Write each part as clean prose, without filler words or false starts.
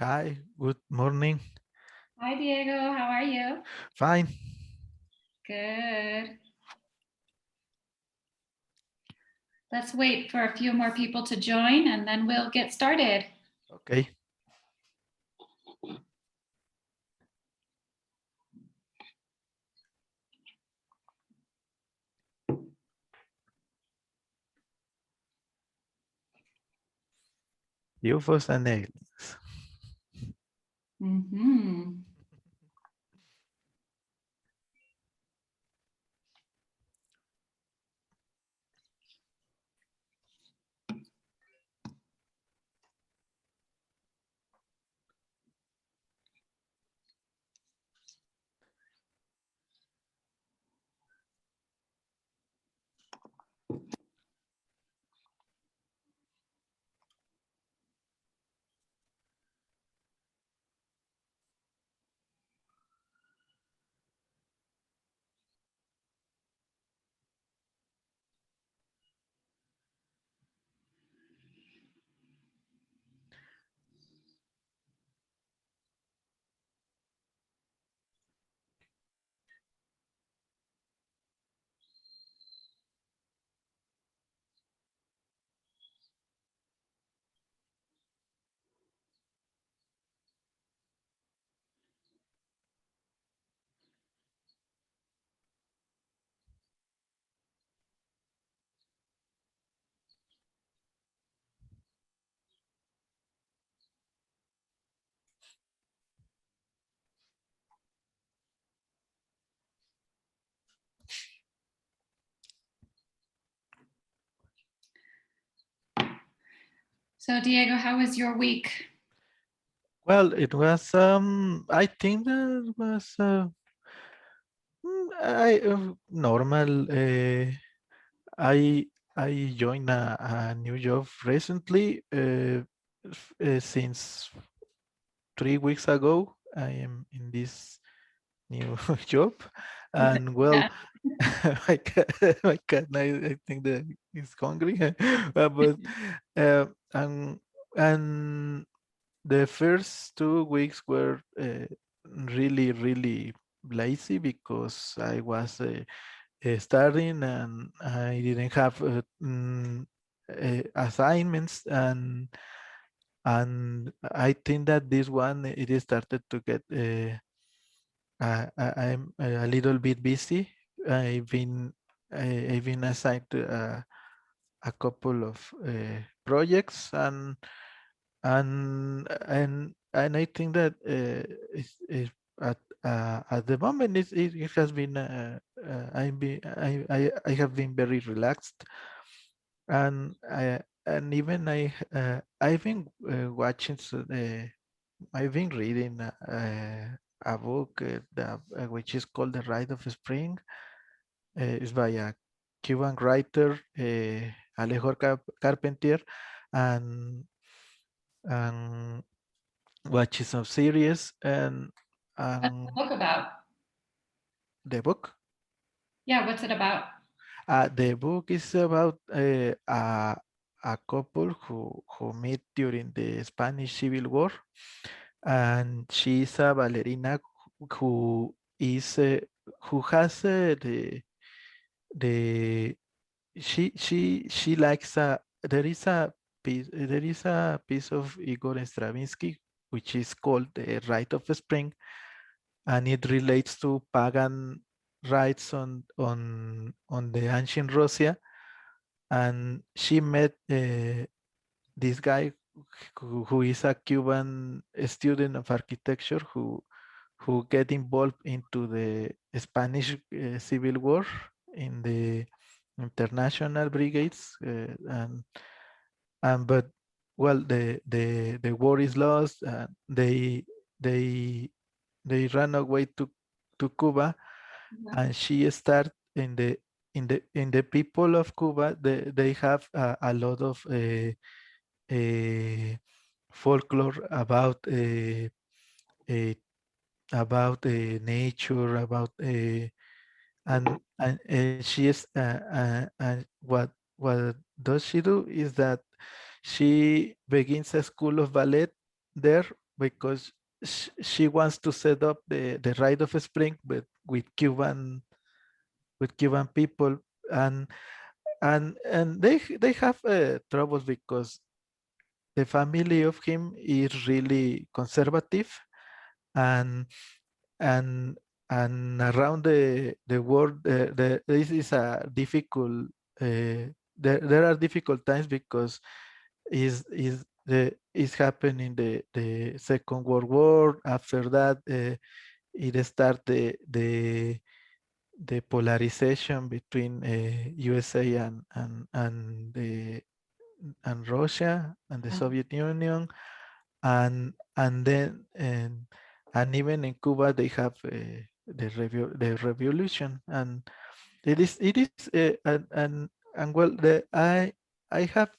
Hi, good morning. Hi, Diego. How are you? Fine. Good. Let's wait for a few more people to join and then we'll get started. Okay. UFOs and aliens. Mm-hmm. So, Diego, how was your week? Well, it was I think that was I normal I joined a new job recently since 3 weeks ago. I am in this new job, and well, Yeah. my cat, I think that is hungry. But uh, and and the first 2 weeks were really lazy because I was starting and I didn't have assignments, and I think that this one it is started to get I'm a little bit busy. I've been I've been assigned to a couple of projects, and I think that is at the moment it has been I have been very relaxed, and even I've been watching I've been reading a book which is called The Rite of Spring. It's by a Cuban writer, Alejo Carpentier, and and watches some series What's the and book about? the book. Yeah, what's it about? The book is about a couple who met during the Spanish Civil War, and she's a ballerina who is who has the she likes there is a piece of Igor Stravinsky which is called the Rite of Spring, and it relates to pagan rites on the ancient Russia. And she met this guy who is a Cuban student of architecture who get involved into the Spanish Civil War in the international brigades, and but well the war is lost. They they ran away to Cuba, Mhm. and she start in the people of Cuba. They have a lot of folklore uh, nature, about and she is and what does she do is that she begins a school of ballet there, because she wants to set up the Rite of Spring with Cuban people, and they have troubles because the family of him is really conservative, and and around the world, this is a difficult. There are difficult times because is happening the Second World War. After that, it start the polarization between USA and Russia and the Soviet Union, and even in Cuba they have the revolution, and it is and well, I have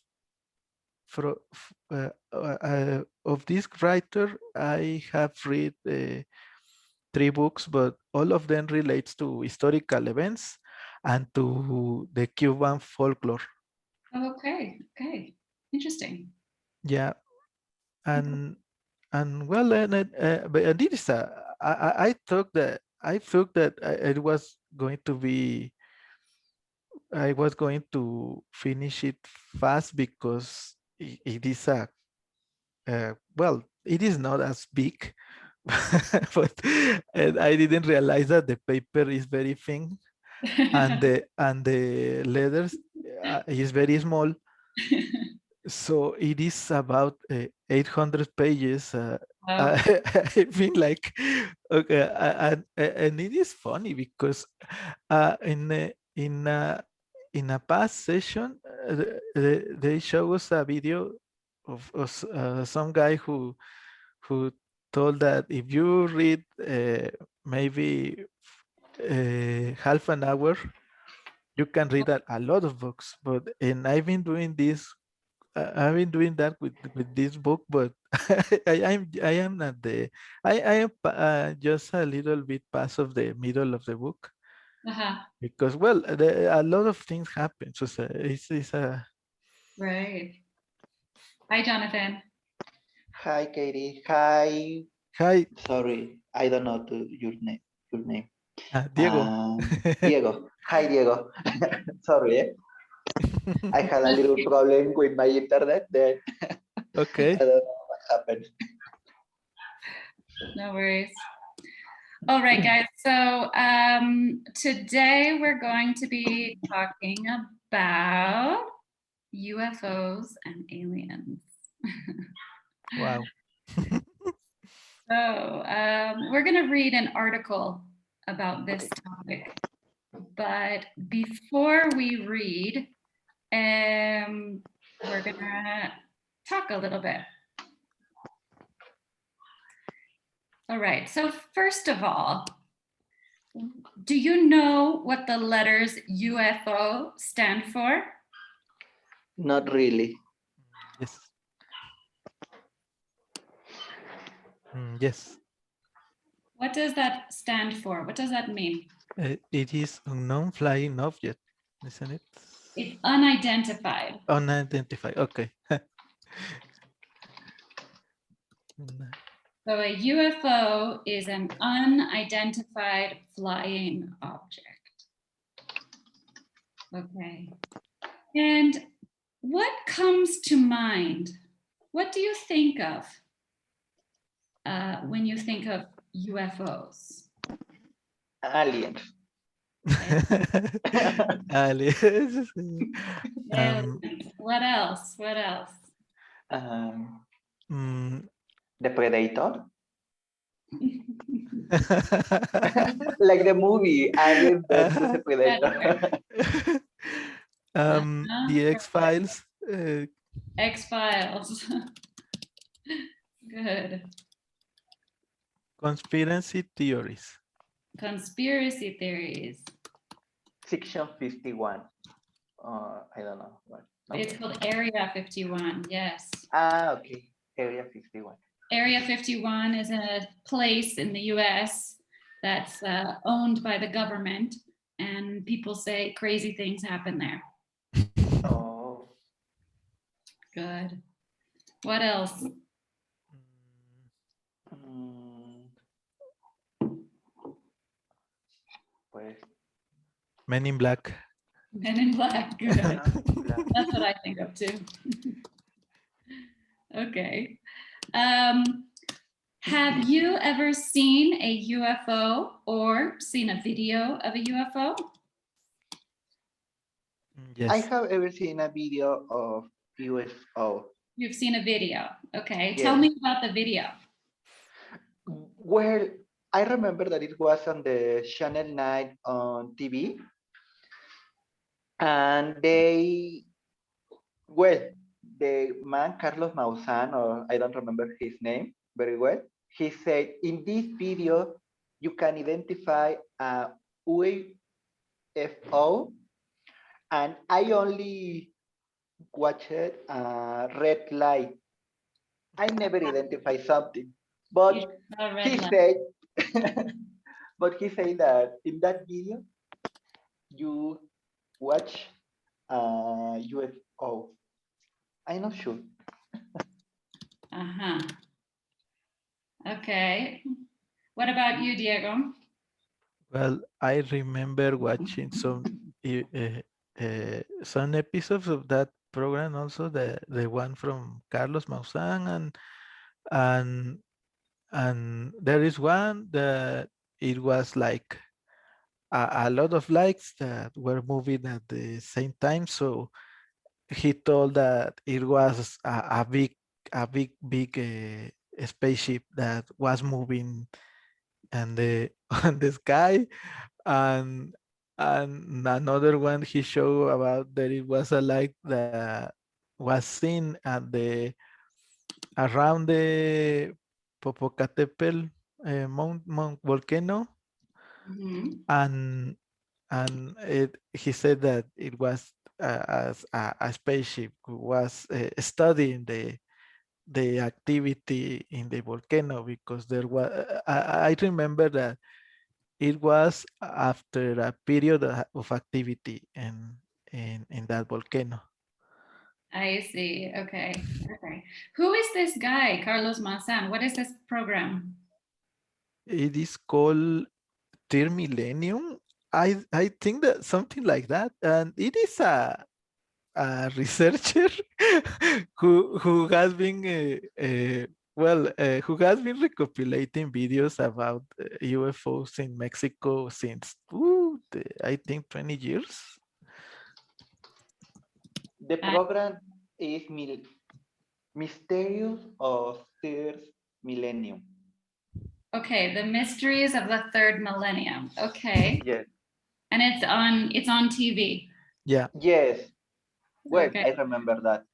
of this writer I have read 3 books, but all of them relates to historical events and to the Cuban folklore. Okay. Okay. Interesting. Yeah, and well, but this is I thought that it was going to be I was going to finish it fast because it is well, it is not as big, but and I didn't realize that the paper is very thin and the letters is very small. So it is about 800 pages. Wow. I mean, like, okay, and it is funny because in a past session, they show us a video of some guy who told that if you read maybe half an hour, you can read a lot of books. But and I've been doing that with this book, but I am not I am just a little bit past of the middle of the book Uh-huh. because well, a lot of things happen. So it's a Right. Hi, Jonathan. Hi, Katie. Hi. hi, Sorry, I don't know your name. Your name. Diego. Diego. Hi, Diego. Sorry, I had a little problem with my internet. Then Okay. I don't know what happened. No worries. All right, guys. So today we're going to be talking about UFOs and aliens. Wow. So we're going to read an article about this topic. But before we read, we're going to talk a little bit. All right. So first of all, do you know what the letters UFO stand for? Not really. Yes. Yes. What does that stand for? What does that mean? It is unknown flying object, isn't it? It's unidentified. Unidentified. Okay. So a UFO is an unidentified flying object. Okay. And what comes to mind? What do you think of when you think of UFOs? Aliens. Aliens. What else? What else? The Predator. Like the movie Alien versus the Predator. The X-Files. X-Files. Good. Conspiracy theories. Conspiracy theories. Section 51. I don't know what. No? It's called Area 51. Yes. Okay. Area 51. Area 51 is a place in the US that's owned by the government, and people say crazy things happen there. Oh. Good. What else? Pues, Men in Black. Men in Black. Good. Black. That's what I think of too. Okay. Have you ever seen a UFO or seen a video of a UFO? I Yes. have ever seen a video of UFO. You've seen a video. Okay. Yes. Tell me about the video. Well, I remember that it was on the Channel 9 on TV. And the man, Carlos Maussan, or I don't remember his name very well, he said, in this video, you can identify a UFO, and I only watched a red light. I never identify something, but You saw a red he light. said, but he said that in that video, you watch UFO. I'm not sure. Uh-huh. Okay. What about you, Diego? Well, I remember watching some episodes of that program, also the one from Carlos Maussan, and there is one that it was like a lot of likes that were moving at the same time. So he told that it was a big spaceship that was moving and the on the sky, and another one he showed about that it was a light that was seen at the around the Popocatépetl Mount volcano, Mhm. and he said that it was as a spaceship was studying the activity in the volcano, because there was I remember that it was after a period of activity in that volcano. I see. Okay. Okay. Who is this guy, Carlos Maussan? What is this program? It is called Dear Millennium. I think that something like that, and it is a researcher who has been who has been recopilating videos about UFOs in Mexico since I think 20 years. The program is Mysterious of Third Millennium. Okay, the mysteries of the third millennium. Okay. Yes. And it's on TV. Yeah. Yes. Well, Okay. I remember that.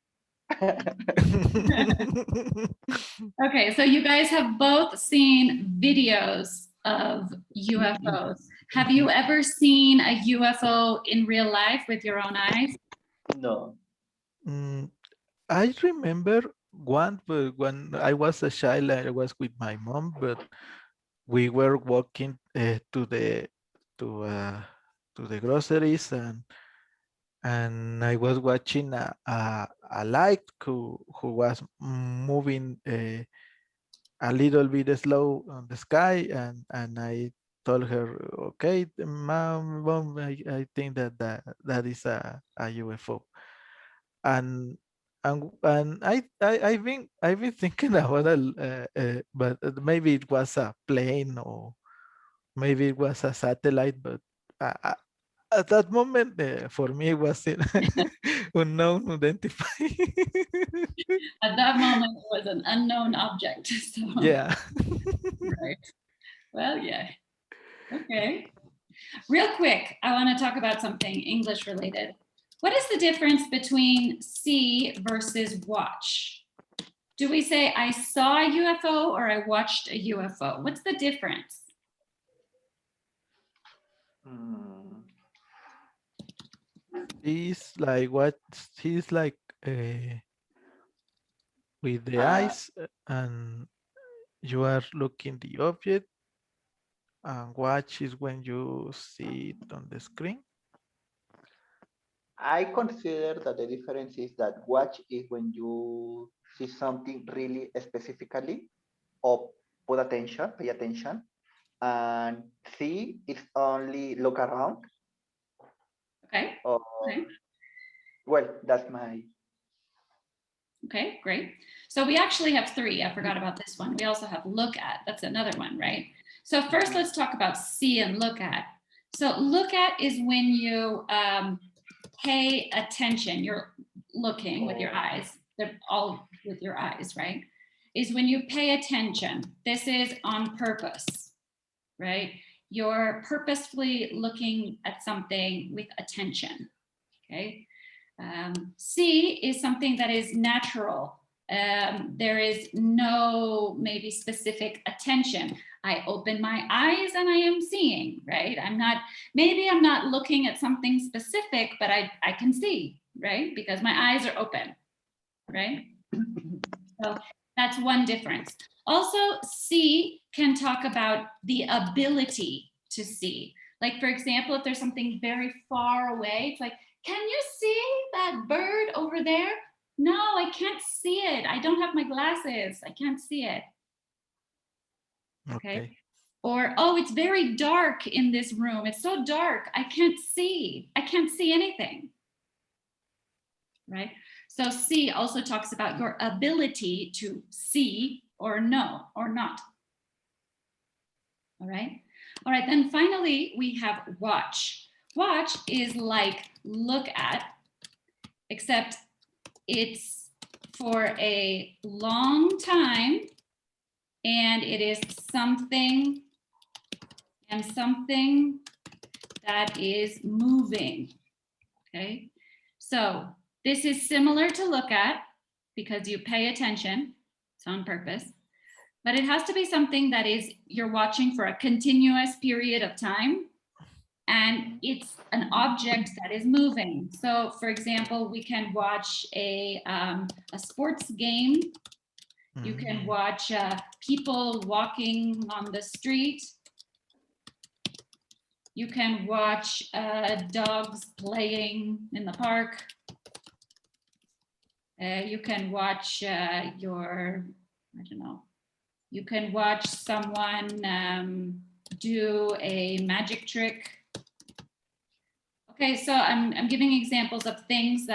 Okay, so you guys have both seen videos of UFOs. Have you ever seen a UFO in real life with your own eyes? No. I remember one, but when I was a child, I was with my mom, but we were walking to the groceries, and I was watching a light who was moving a little bit slow on the sky, and I told her, okay, mom, I think that is a UFO. And I've been thinking about but maybe it was a plane, or maybe it was a satellite, but uh, at that moment, for me, it was unknown, identified. At that moment, it was an unknown object. So, Yeah. right. Well, yeah. Okay. Real quick, I want to talk about something English related. What is the difference between see versus watch? Do we say I saw a UFO or I watched a UFO? What's the difference? He's like what? He's like with the eyes, and you are looking the object, and watch is when you see it on the screen. I consider that the difference is that watch is when you see something really specifically or pay attention, and see is only look around. Okay. Or, Okay. well, that's my. Okay, great. So we actually have three. I forgot about this one. We also have look at. That's another one, right? So first, let's talk about see and look at. So look at is when you pay attention. You're looking with your eyes. They're all with your eyes, right? Is when you pay attention. This is on purpose, right? You're purposefully looking at something with attention, okay? See is something that is natural. There is no maybe specific attention. I open my eyes and I am seeing, right? Maybe I'm not looking at something specific, but I can see, right? Because my eyes are open, right? So that's one difference. Also, see can talk about the ability to see. Like, for example, if there's something very far away, it's like, can you see that bird over there? No, I can't see it. I don't have my glasses. I can't see it. Okay. Or, oh, it's very dark in this room. It's so dark. I can't see. I can't see anything. Right? So see also talks about your ability to see or know or not. All right. All right. Then finally, we have watch. Watch is like look at, except it's for a long time, and it is something that is moving. Okay. So this is similar to look at because you pay attention. It's on purpose. But it has to be something that is you're watching for a continuous period of time, and it's an object that is moving. So for example, we can watch a sports game. You can watch people walking on the street. You can watch dogs playing in the park. You can watch you can watch someone do a magic trick. Okay, so I'm giving examples of things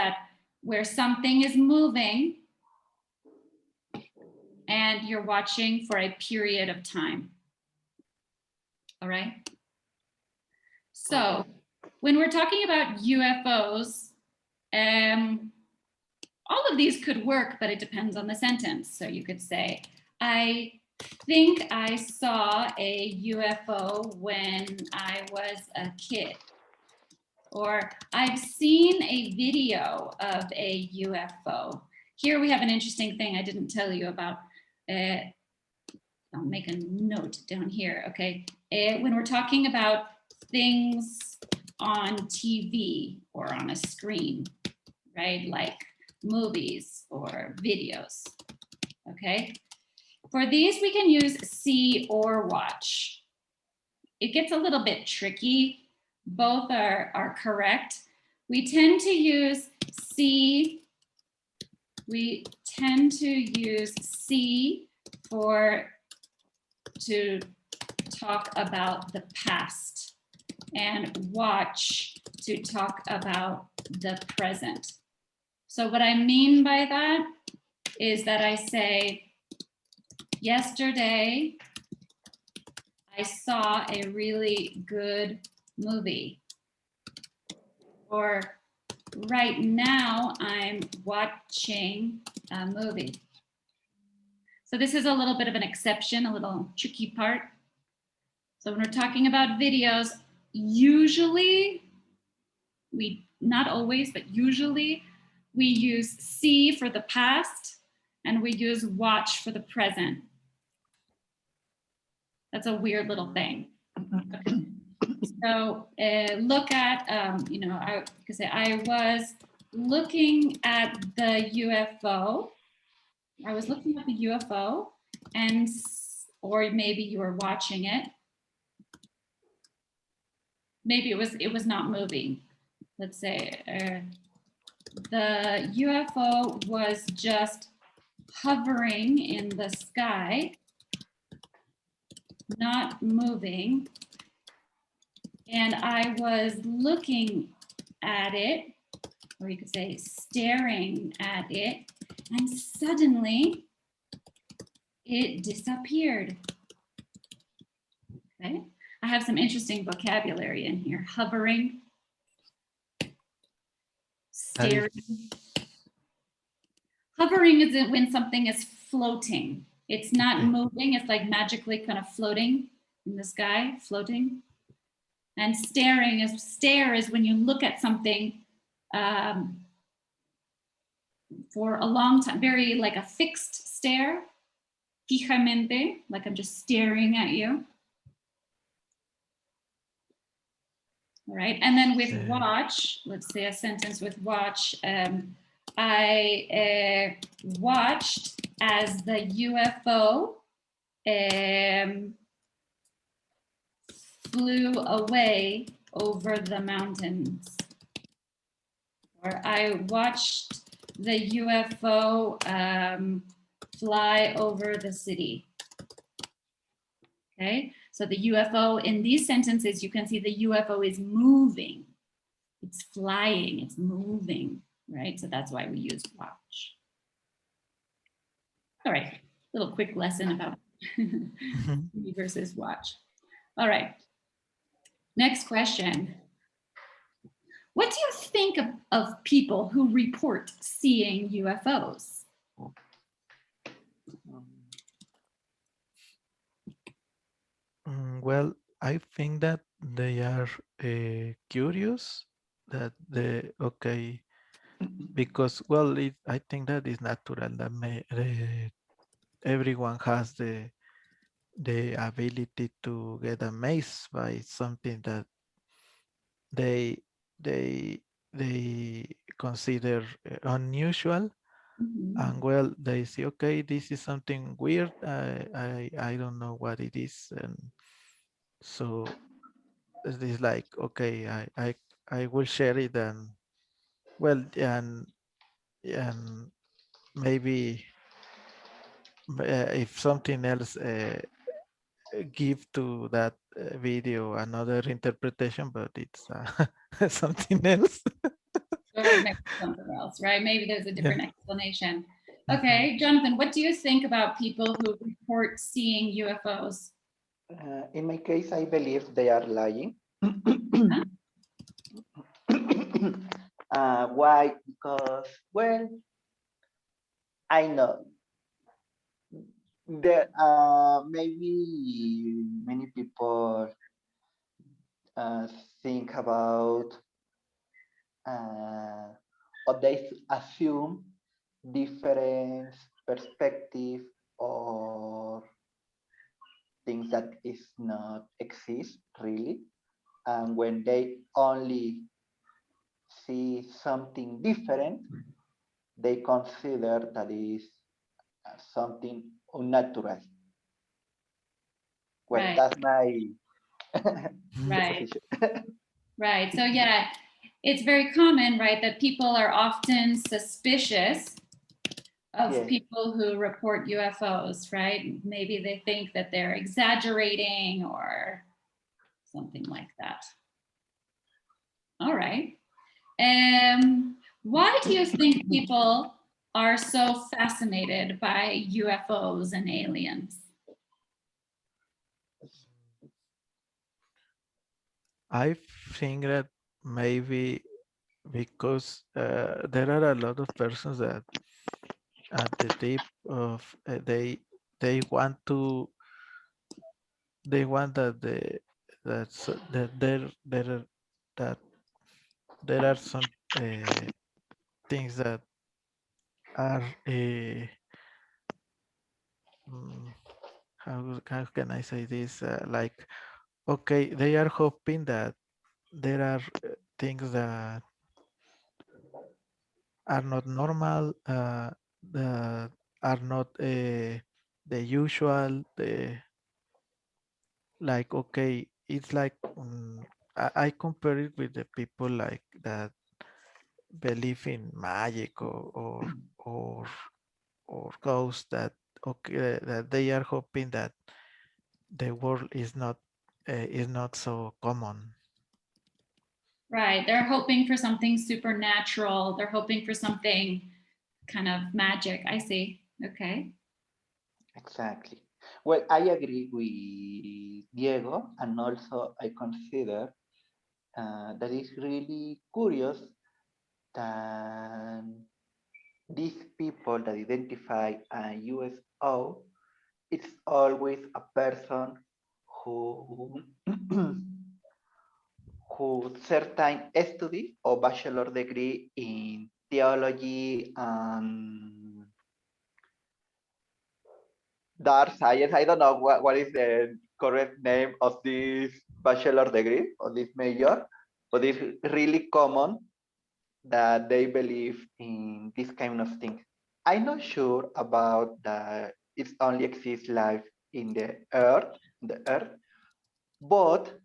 where something is moving and you're watching for a period of time. All right. So when we're talking about UFOs, all of these could work, but it depends on the sentence. So you could say, I think I saw a UFO when I was a kid. Or I've seen a video of a UFO. Here we have an interesting thing I didn't tell you about. I'll make a note down here, okay? When we're talking about things on TV or on a screen, right? Like movies or videos, okay? For these, we can use see or watch. It gets a little bit tricky. Both are correct. We tend to use see. We tend to use see to talk about the past, and watch to talk about the present. So what I mean by that is that I say, yesterday, I saw a really good movie. Or right now, I'm watching a movie. So this is a little bit of an exception, a little tricky part. So when we're talking about videos, usually, not always, but usually, we use see for the past and we use watch for the present. That's a weird little thing. Okay. So look at, I could say I was looking at the UFO. I was looking at the UFO, or maybe you were watching it. Maybe it was not moving. Let's say the UFO was just hovering in the sky. not moving. And I was looking at it, or you could say staring at it, and suddenly it disappeared. Okay, I have some interesting vocabulary in here. Hovering, That is, staring. Hovering is when something is floating. It's not okay. moving, it's like magically kind of floating in the sky, floating. And staring is, stare is when you look at something for a long time, very like a fixed stare, fijamente, like I'm just staring at you. All right, and then with watch, let's say a sentence with watch. I watched as the UFO flew away over the mountains. Or I watched the UFO fly over the city. Okay, so the UFO in these sentences, you can see the UFO is moving. It's flying, it's moving, right? So that's why we use watch. All right, little quick lesson about see versus watch. All right, next question. What do you think of people who report seeing UFOs? Well, I think that they are curious that okay, because well, I think that is natural that everyone has the ability to get amazed by something that they they they consider unusual. And well, they say, okay, this is something weird. I don't know what it is, and so it is like, okay, I will share it, and well, and maybe if something else give to that video another interpretation, but it's something else. Or maybe something else, right? Maybe there's a Yeah. different explanation. Okay, Jonathan, what do you think about people who report seeing UFOs? In my case, I believe they are lying. Why? Because, well, I know there maybe many people uh, think about or they assume different perspective or things that is not exist really, and when they only see something different, they consider that is something unnatural. Well, Right. that's my Right. supposition. Right. So yeah, it's very common, right, that people are often suspicious of Yes. people who report UFOs, right? Maybe they think that they're exaggerating or something like that. All right. Why do you think people are so fascinated by UFOs and aliens? I think that maybe because there are a lot of persons that at the tip of they want that that there are some things that are how can I say this, like, okay, they are hoping that there are things that are not normal, that are not the usual, like, okay, it's like I compare it with the people like that believe in magic or ghosts, that okay, that they are hoping that the word is not so common. Right. They're hoping for something supernatural. They're hoping for something kind of magic. I see. Okay. Exactly. Well, I agree with Diego, and also I consider that it's really curious that these people that identify a USO, it's always a person who who certain study or bachelor degree in theology and dark science. I don't know what is the correct name of this bachelor degree or this major, but it's really common that they believe in this kind of thing. I'm not sure about that it only exists life in the earth, but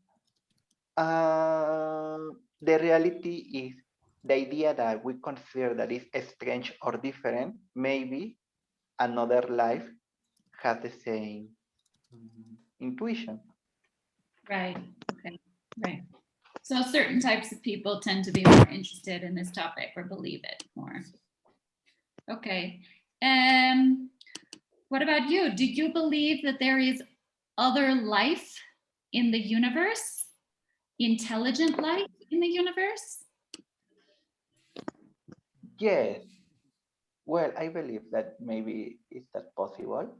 the reality is the idea that we consider that is strange or different, maybe another life has the same intuition. Right. Okay. Right. So certain types of people tend to be more interested in this topic or believe it more. Okay. What about you? Do you believe that there is other life in the universe? Intelligent life in the universe? Yes. Well, I believe that maybe is that possible.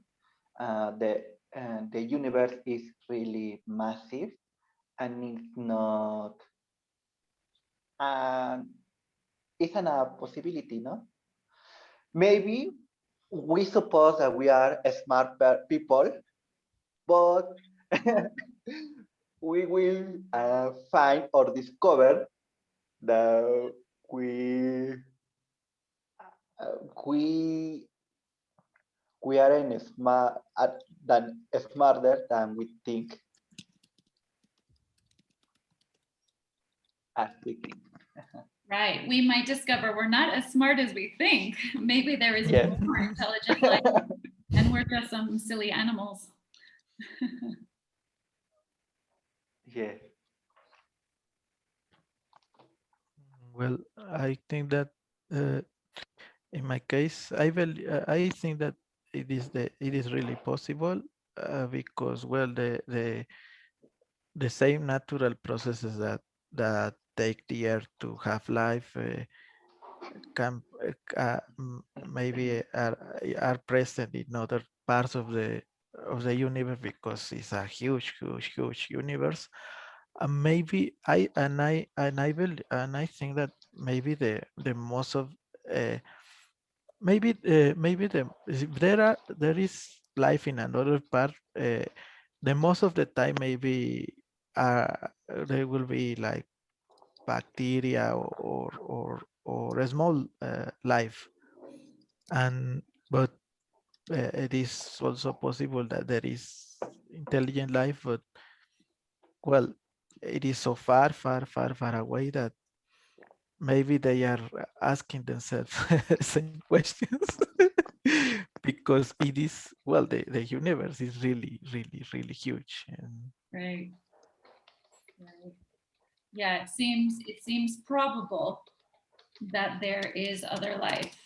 The universe is really massive and it's not uh, isn't a possibility, no? Maybe we suppose that we are a smart people, but we will find or discover that we uh, we we are in than smarter than we think as we think. Right. We might discover we're not as smart as we think. Maybe there is Yes. more intelligent life and we're just some silly animals. Yes. Well, I think that in my case, I think that it is really possible because well the same natural processes that take the earth to have life can maybe are present in other parts of the universe because it's a huge universe. And maybe I think that maybe the most of uh, maybe if there is life in another part, the most of the time maybe uh, there will be like bacteria or a small life, and but it is also possible that there is intelligent life, but well, it is so far away that maybe they are asking themselves same questions because it is well the universe is really huge and Right. Right. Yeah, it seems probable that there is other life.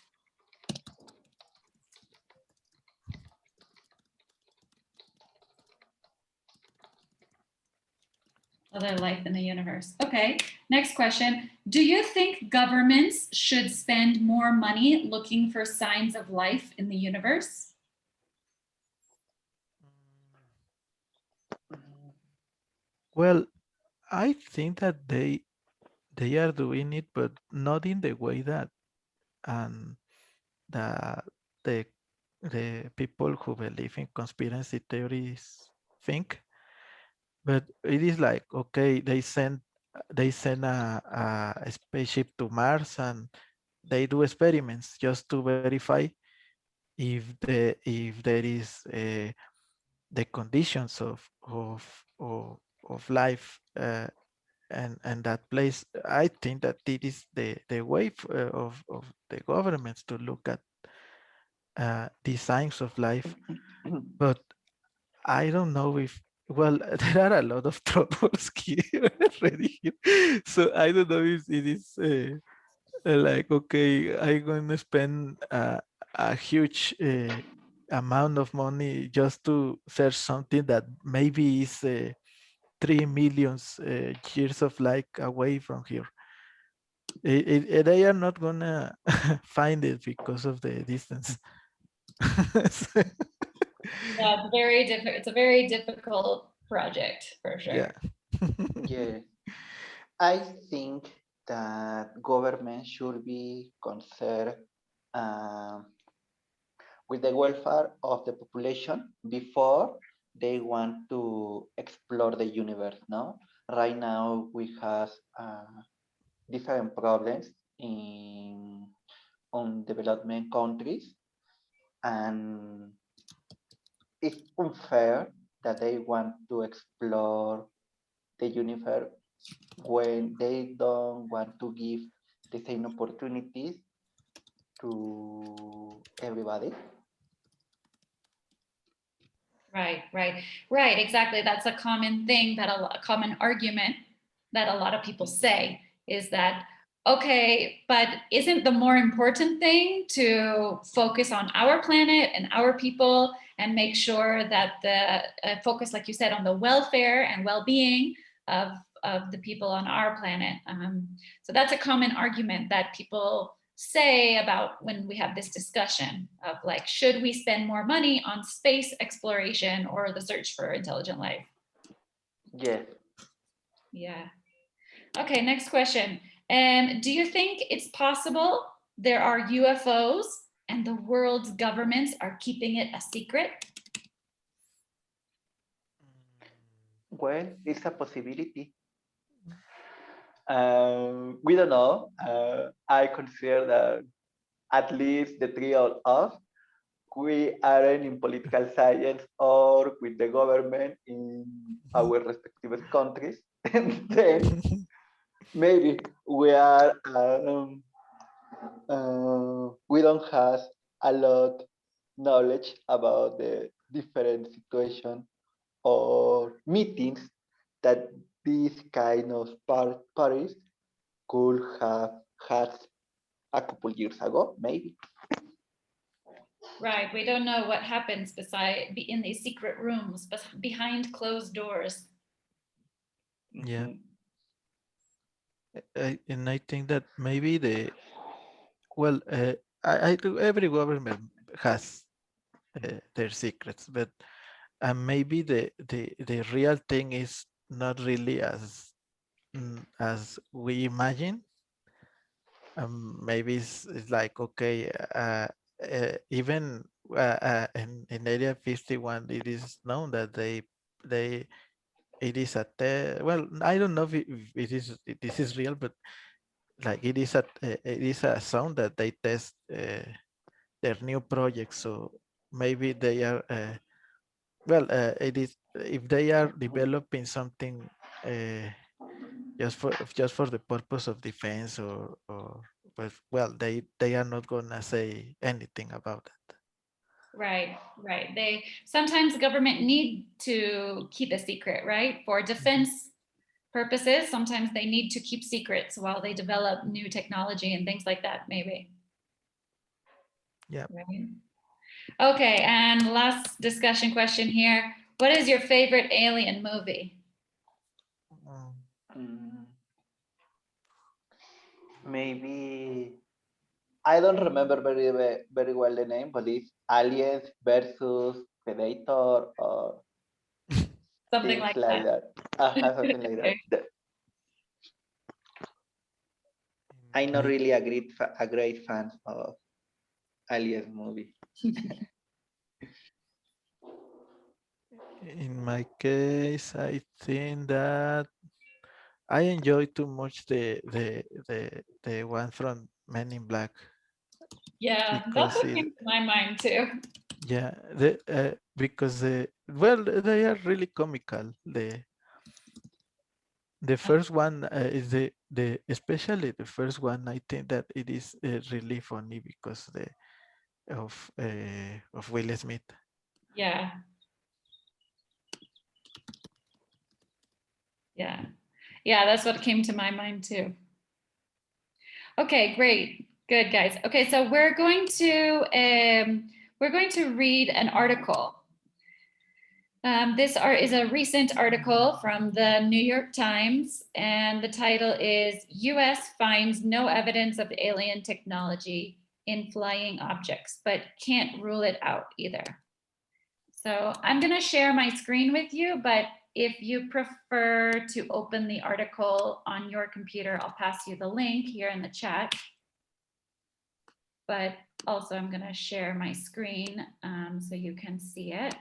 Other life in the universe. Okay, next question. Do you think governments should spend more money looking for signs of life in the universe? well, I think that they are doing it, but not in the way that um, the the the people who believe in conspiracy theories think. But it is like okay, they send a spaceship to Mars and they do experiments just to verify if there is the conditions of life and that place. I think that it is the way of the governments to look at the signs of life, but I don't know well, there are a lot of troubles here already. So I don't know if it is like, okay, I'm going to spend a huge amount of money just to search something that maybe is 3 million years of light away from here. They are not gonna find it because of the distance. Yeah, it's very different. It's a very difficult project for sure. Yeah. Yeah, I think that government should be concerned um, with the welfare of the population before they want to explore the universe. No, right now we have different problems in on development countries, and it's unfair that they want to explore the universe when they don't want to give the same opportunities to everybody. Right. Exactly. That's a common thing that a common argument that a lot of people say is that, okay, but isn't the more important thing to focus on our planet and our people and make sure that the focus, like you said, on the welfare and well-being of, of the people on our planet. So that's a common argument that people say about when we have this discussion of like, should we spend more money on space exploration or the search for intelligent life? Yes. Yeah. Okay, next question. Do you think it's possible there are UFOs and the world's governments are keeping it a secret? Well, it's a possibility. We don't know. I consider that at least the three of us, we aren't in political science or with the government in our respective countries. And then maybe we don't have a lot knowledge about the different situation or meetings that these kind of parties could have had a couple years ago, maybe. Right, we don't know what happens in these secret rooms, behind closed doors. Yeah. Mhm. And I think that maybe well, I do, every government has their secrets, but maybe the real thing is not really as we imagine. Maybe it's like, okay, even in Area 51, it is known that they it is a well, I don't know if this is real, but like it is a sound that they test their new project. So maybe they are well, it is if they are developing something just for the purpose of defense or but well, they are not gonna say anything about it. Right. They sometimes the government need to keep a secret, right? For defense purposes, sometimes they need to keep secrets while they develop new technology and things like that, maybe. Yeah. Right. Okay, and last discussion question here. What is your favorite alien movie? Mm, Maybe I don't remember very well the name, but it's Aliens versus Predator or Something things like like that. that. Something like Okay. that. I'm not really a great fan of Aliens movie. In my case, I think that I enjoy too much the one from Men in Black Yeah, that's because what it came to my mind too. yeah because well, they are really comical. The first one is the especially the first one. I think that it is really funny because of Will Smith. Yeah. Yeah. Yeah, that's what came to my mind too. Okay, great. Good, guys. Okay, so we're going to read an article. This is a recent article from the New York Times, and the title is U.S. finds no evidence of alien technology in flying objects, but can't rule it out either. So I'm going to share my screen with you, but if you prefer to open the article on your computer, I'll pass you the link here in the chat. But also I'm going to share my screen so you can see it.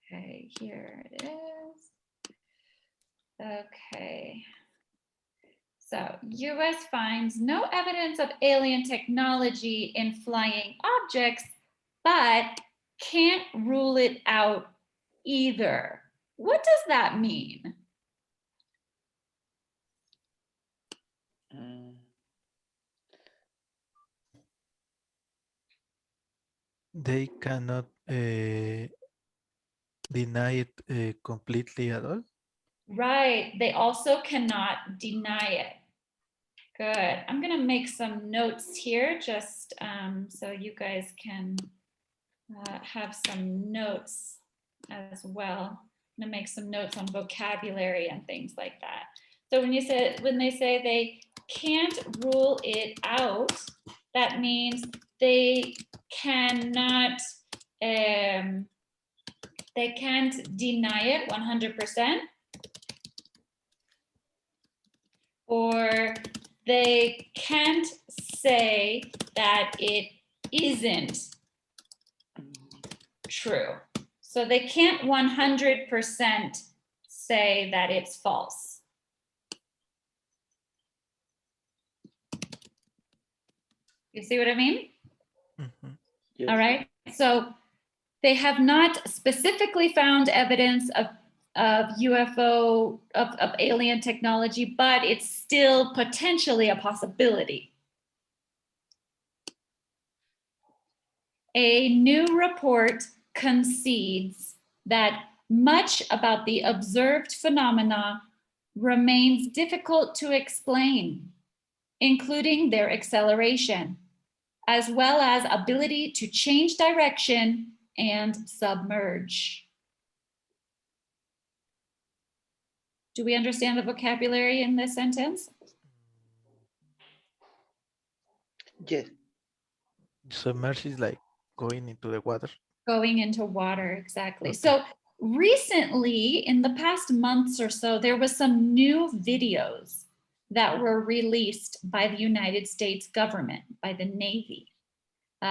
Okay, here it is. Okay. So, US finds no evidence of alien technology in flying objects, but can't rule it out either. What does that mean? They cannot deny it completely at all. Right. They also cannot deny it. Good. I'm going to make some notes here just so you guys can have some notes as well. I'm going to make some notes on vocabulary and things like that. So when they say they can't rule it out, that means they cannot they can't deny it 100%, or they can't say that it isn't true. So they can't 100% say that it's false. You see what I mean? Mm-hmm. Yes. All right. So they have not specifically found evidence of UFO, of alien technology, but it's still potentially a possibility. A new report concedes that much about the observed phenomena remains difficult to explain, including their acceleration, as well as ability to change direction and submerge. Do we understand the vocabulary in this sentence? Yes. Submerge is like going into the water. Going into water, exactly. Okay. So recently, in the past months or so, there was some new videos that were released by the United States government, by the Navy.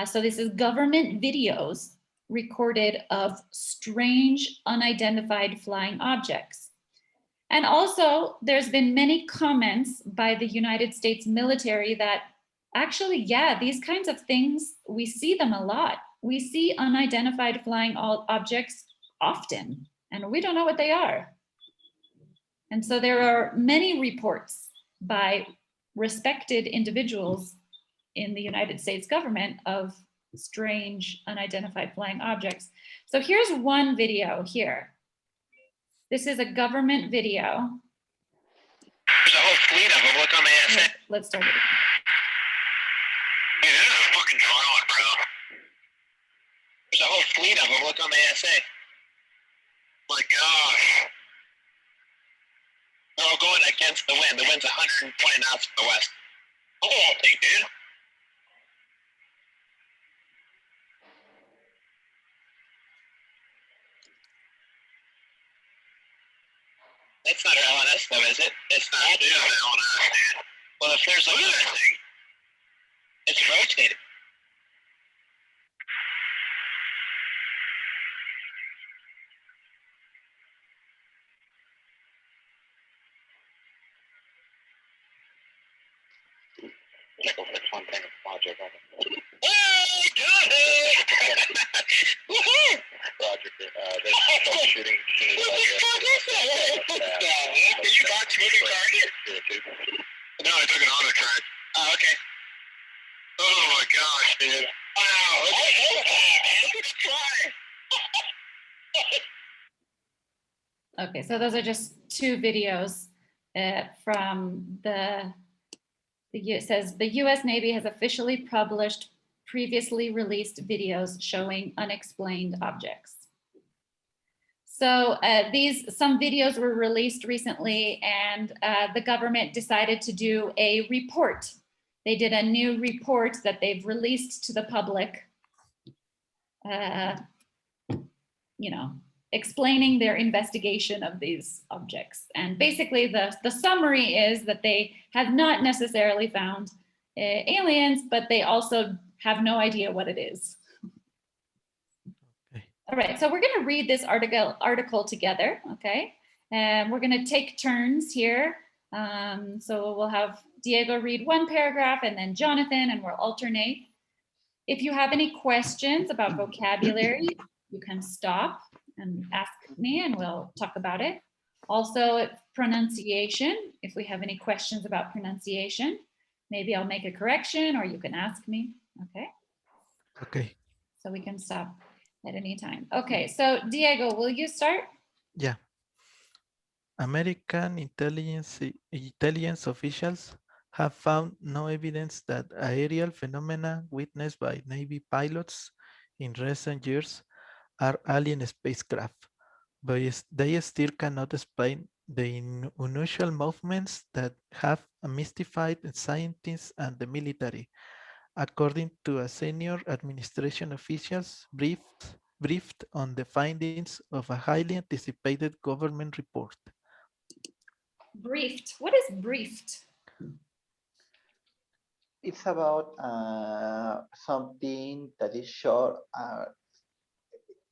So this is government videos recorded of strange unidentified flying objects. And also, there's been many comments by the United States military that actually, yeah, these kinds of things, we see them a lot. We see unidentified flying objects often, and we don't know what they are. And so there are many reports by respected individuals in the United States government of strange unidentified flying objects. So here's one video here. This is a government video. There's a whole fleet of them. Look on the ASA. Let's start it. Dude, this is a fucking drone, bro. There's a whole fleet of them. Look on the ASA. My gosh. They're all going against the wind. The wind's 120 knots to the west. The whole thing, dude. That's not our LNS though, is it? It's not. It is an LNS, dude. Well, if there's look at that thing. It's rotating. Check over the content of the project. Oh, got it! Woohoo! Roger, they're shooting. What the fuck is that? You got moving target? No, I took an auto charge. Oh, okay. Oh my god. Okay, so those are just two videos from it says the US Navy has officially published previously released videos showing unexplained objects. So some videos were released recently, and the government decided to do a report. They did a new report that they've released to the public, explaining their investigation of these objects. And basically the summary is that they have not necessarily found aliens, but they also have no idea what it is. Okay. All right, so we're going to read this article together, okay? And we're going to take turns here. So we'll have Diego read one paragraph and then Jonathan, and we'll alternate. If you have any questions about vocabulary, you can stop and ask me and we'll talk about it. Also, pronunciation, if we have any questions about pronunciation, maybe I'll make a correction or you can ask me, okay? Okay. So we can stop at any time. Okay, so Diego, will you start? Yeah. American intelligence officials have found no evidence that aerial phenomena witnessed by Navy pilots in recent years are alien spacecraft, but they still cannot explain the unusual movements that have mystified scientists and the military, according to a senior administration officials briefed on the findings of a highly anticipated government report. Briefed. What is briefed? It's about something that is short.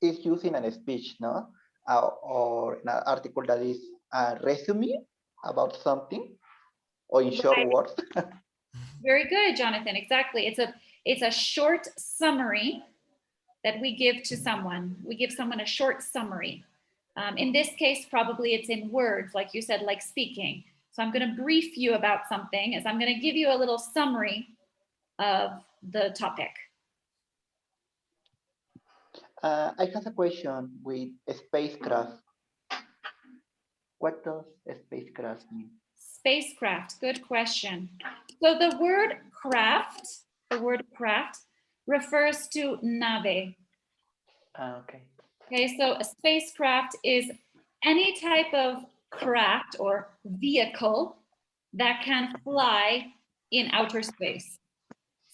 It's used in a speech, no? Or in an article that is a resume about something, or in short words. Very good, Jonathan. Exactly. It's a short summary that we give to someone. We give someone a short summary. In this case, probably it's in words, like you said, like speaking. So I'm going to brief you about something, as I'm going to give you a little summary of the topic. I have a question with spacecraft. What does a spacecraft mean? Spacecraft, good question. So the word craft refers to nave. Okay. Okay, so a spacecraft is any type of craft or vehicle that can fly in outer space.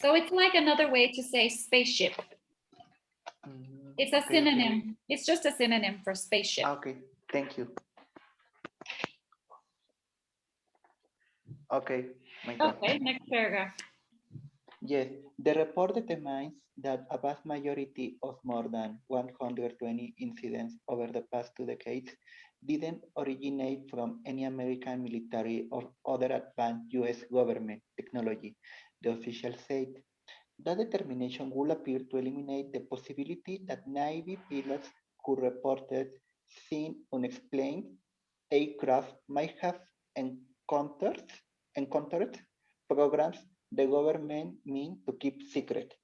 So it's like another way to say spaceship. It's a synonym. Okay. It's just a synonym for spaceship. Okay, thank you. Okay, my turn. Okay, next paragraph. Yes, the report determines that a vast majority of more than 120 incidents over the past 2 decades didn't originate from any American military or other advanced US government technology, the official said. That determination will appear to eliminate the possibility that Navy pilots who reported seeing unexplained aircraft might have encountered programs the government mean to keep secret.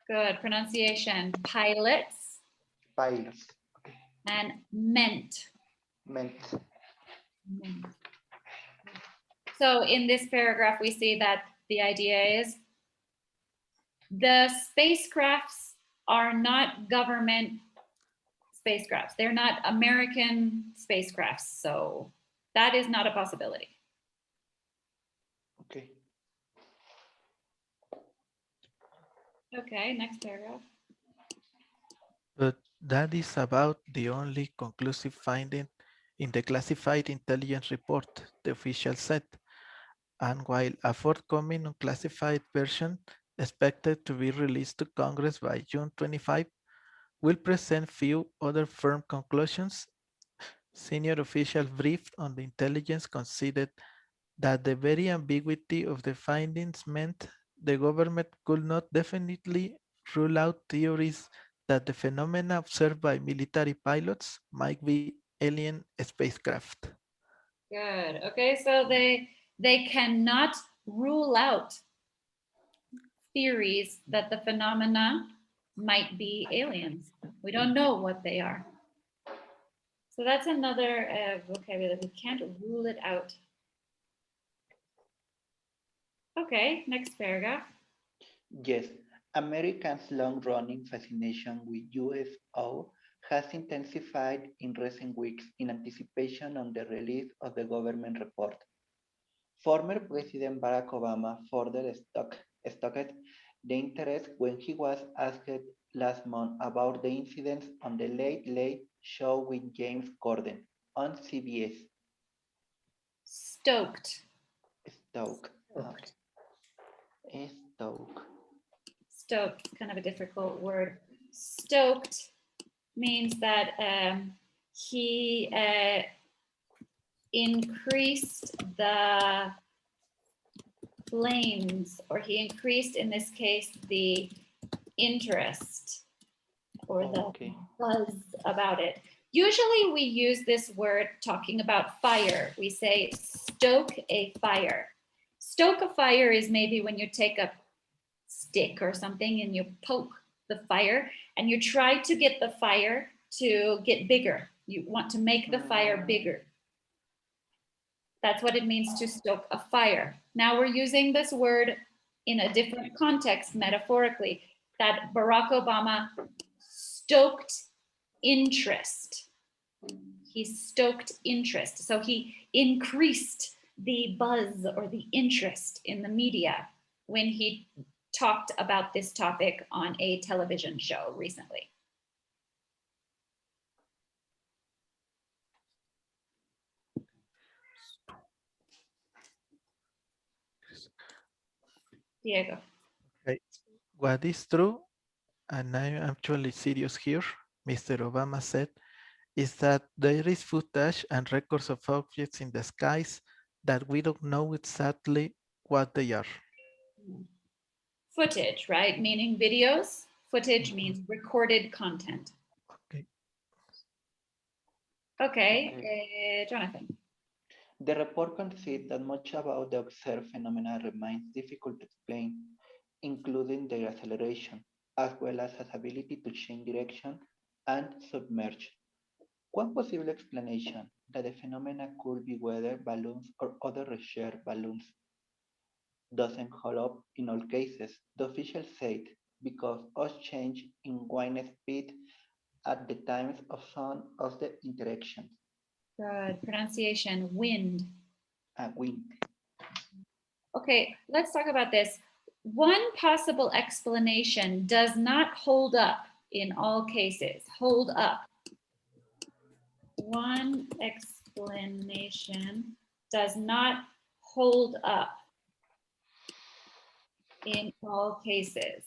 Good pronunciation. Pilots. Pilots. Okay. And meant. Meant. So in this paragraph, we see that the idea is the spacecrafts are not government spacecrafts. They're not American spacecrafts. So that is not a possibility. Okay. Okay, next paragraph. But that is about the only conclusive finding in the classified intelligence report, the official said. And while a forthcoming unclassified version expected to be released to Congress by June 25, will present few other firm conclusions, senior officials briefed on the intelligence considered that the very ambiguity of the findings meant the government could not definitely rule out theories that the phenomena observed by military pilots might be alien spacecraft. Good. Okay, so they cannot rule out theories that the phenomena might be aliens. We don't know what they are. So that's another vocabulary. We can't rule it out. Okay, next paragraph. Yes, Americans' long-running fascination with UFO has intensified in recent weeks in anticipation on the release of the government report. Former President Barack Obama further stoked the interest when he was asked last month about the incidents on the Late Late Show with James Corden on CBS. Stoked. Stoke. Stoke. Stoked, kind of a difficult word. Stoked means that he increased the flames, or he increased, in this case, the interest or the Okay. buzz about it. Usually we use this word talking about fire. We say stoke a fire. Stoke a fire is maybe when you take a stick or something and you poke the fire and you try to get the fire to get bigger. You want to make the fire bigger. That's what it means to stoke a fire. Now we're using this word in a different context, metaphorically, that Barack Obama stoked interest. He stoked interest. So he increased the buzz or the interest in the media when he talked about this topic on a television show recently. Diego. Okay. What is true, and I'm actually serious here, Mr. Obama said, is that there is footage and records of objects in the skies that we don't know exactly what they are. Footage, right? Meaning videos. Footage means recorded content. Okay. Okay, Jonathan. The report concedes that much about the observed phenomena remains difficult to explain, including their acceleration, as well as its ability to change direction and submerge. One possible explanation that the phenomena could be weather balloons or other shared balloons doesn't hold up in all cases, the official said, because of change in wind speed at the times of some of the interactions. Good pronunciation, wind. Wind. Okay, let's talk about this. One possible explanation does not hold up in all cases. Hold up. One explanation does not hold up in all cases.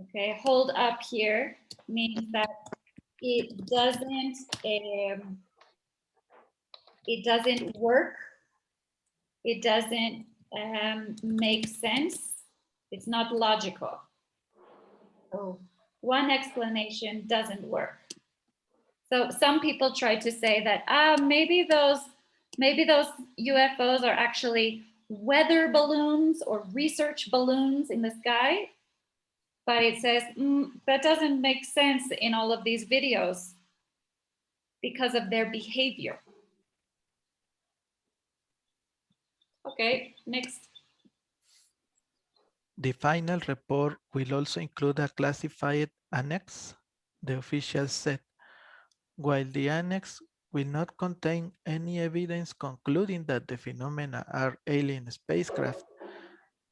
Okay, hold up here means that it doesn't work. It doesn't make sense. It's not logical. So one explanation doesn't work. So some people try to say that maybe those UFOs are actually weather balloons or research balloons in the sky. But it says that doesn't make sense in all of these videos because of their behavior. Okay, next. The final report will also include a classified annex, the official said. While the annex will not contain any evidence concluding that the phenomena are alien spacecraft,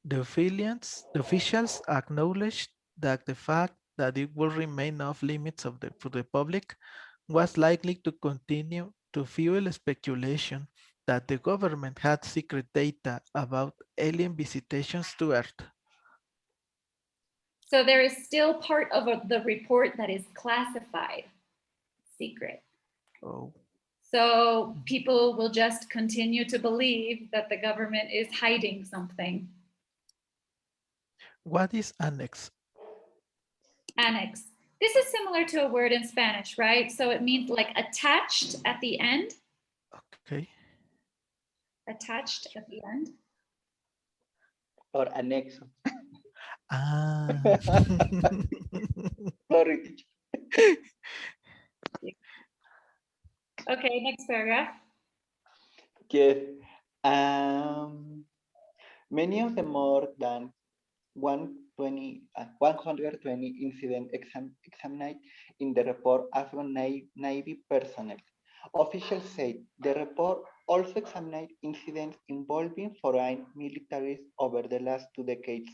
the officials acknowledged that the fact that it will remain off limits to the public was likely to continue to fuel speculation that the government had secret data about alien visitations to Earth. So there is still part of the report that is classified, secret. Oh. So people will just continue to believe that the government is hiding something. What is annex? Annex. This is similar to a word in Spanish, right? So it means like attached at the end. Okay. Attached at the end. Or anexo. Ah. Sorry, teacher. Okay, next paragraph. Yes. Many of the more than 120 incidents examined in the report are from Navy personnel. Officials said the report also examined incidents involving foreign militaries over the last 2 decades.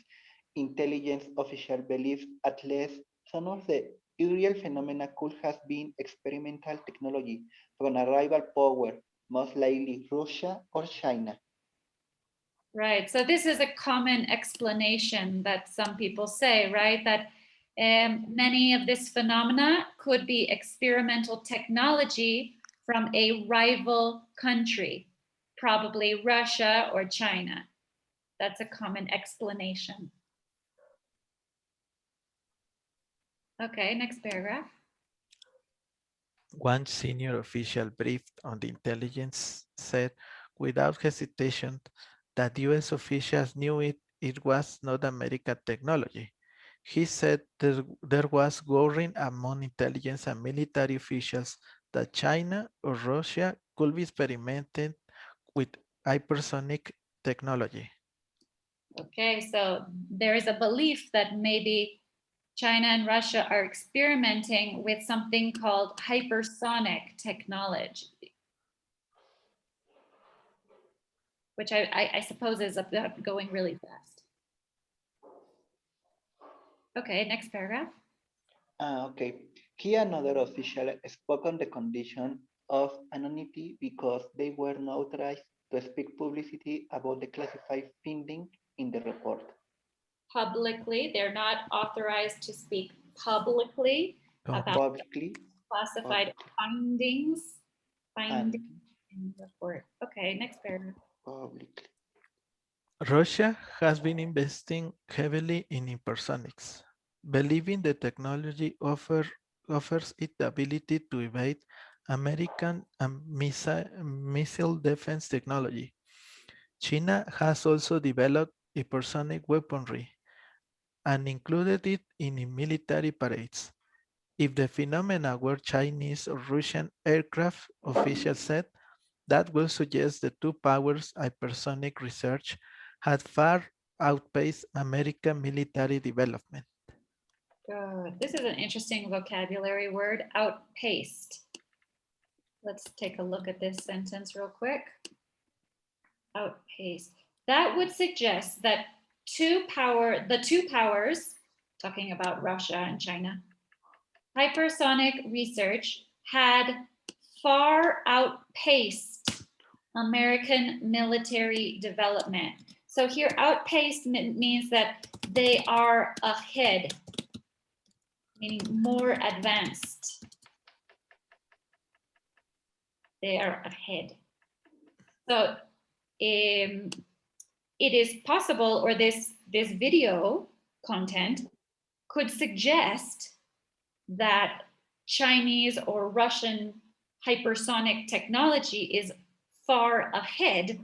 Intelligence officials believe at least some of the aerial phenomena could have been experimental technology from a rival power, most likely Russia or China. Right. So this is a common explanation that some people say, right? That many of this phenomena could be experimental technology from a rival country, probably Russia or China. That's a common explanation. Okay, next paragraph. One senior official briefed on the intelligence said without hesitation that US officials knew it was not American technology. He said there was worrying among intelligence and military officials that China or Russia could be experimenting with hypersonic technology. Okay, so there is a belief that maybe China and Russia are experimenting with something called hypersonic technology, which I suppose is about going really fast. Okay, next paragraph. Okay. Here another official spoke on the condition of anonymity because they were not authorized to speak publicly about the classified finding in the report. Publicly, they're not authorized to speak publicly about Publicly classified findings and in the report. Okay, next paragraph. publicly. Russia has been investing heavily in hypersonics, believing the technology offers it the ability to evade American missile defense technology. China has also developed hypersonic weaponry and included it in military parades. If the phenomena were Chinese or Russian aircraft, officials said, that will suggest the two powers' hypersonic research had far outpaced American military development. Good. This is an interesting vocabulary word, outpaced. Let's take a look at this sentence real quick. Outpaced. That would suggest that the two powers, talking about Russia and China, hypersonic research had far outpaced American military development. So here outpaced means that they are ahead, meaning more advanced. They are ahead. So it is possible, or this video content could suggest that Chinese or Russian hypersonic technology is far ahead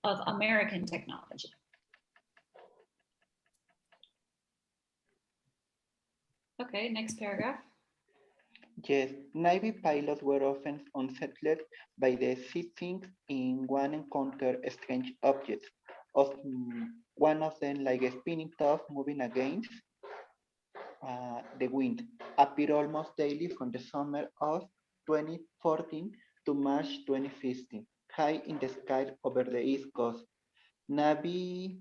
of American technology. Okay, next paragraph. Yes, Navy pilots were often unsettled by the sightings in one encounter strange objects. One of them, like a spinning top moving against the wind, appeared almost daily from the summer of 2014 to March 2015, high in the sky over the East Coast. Navy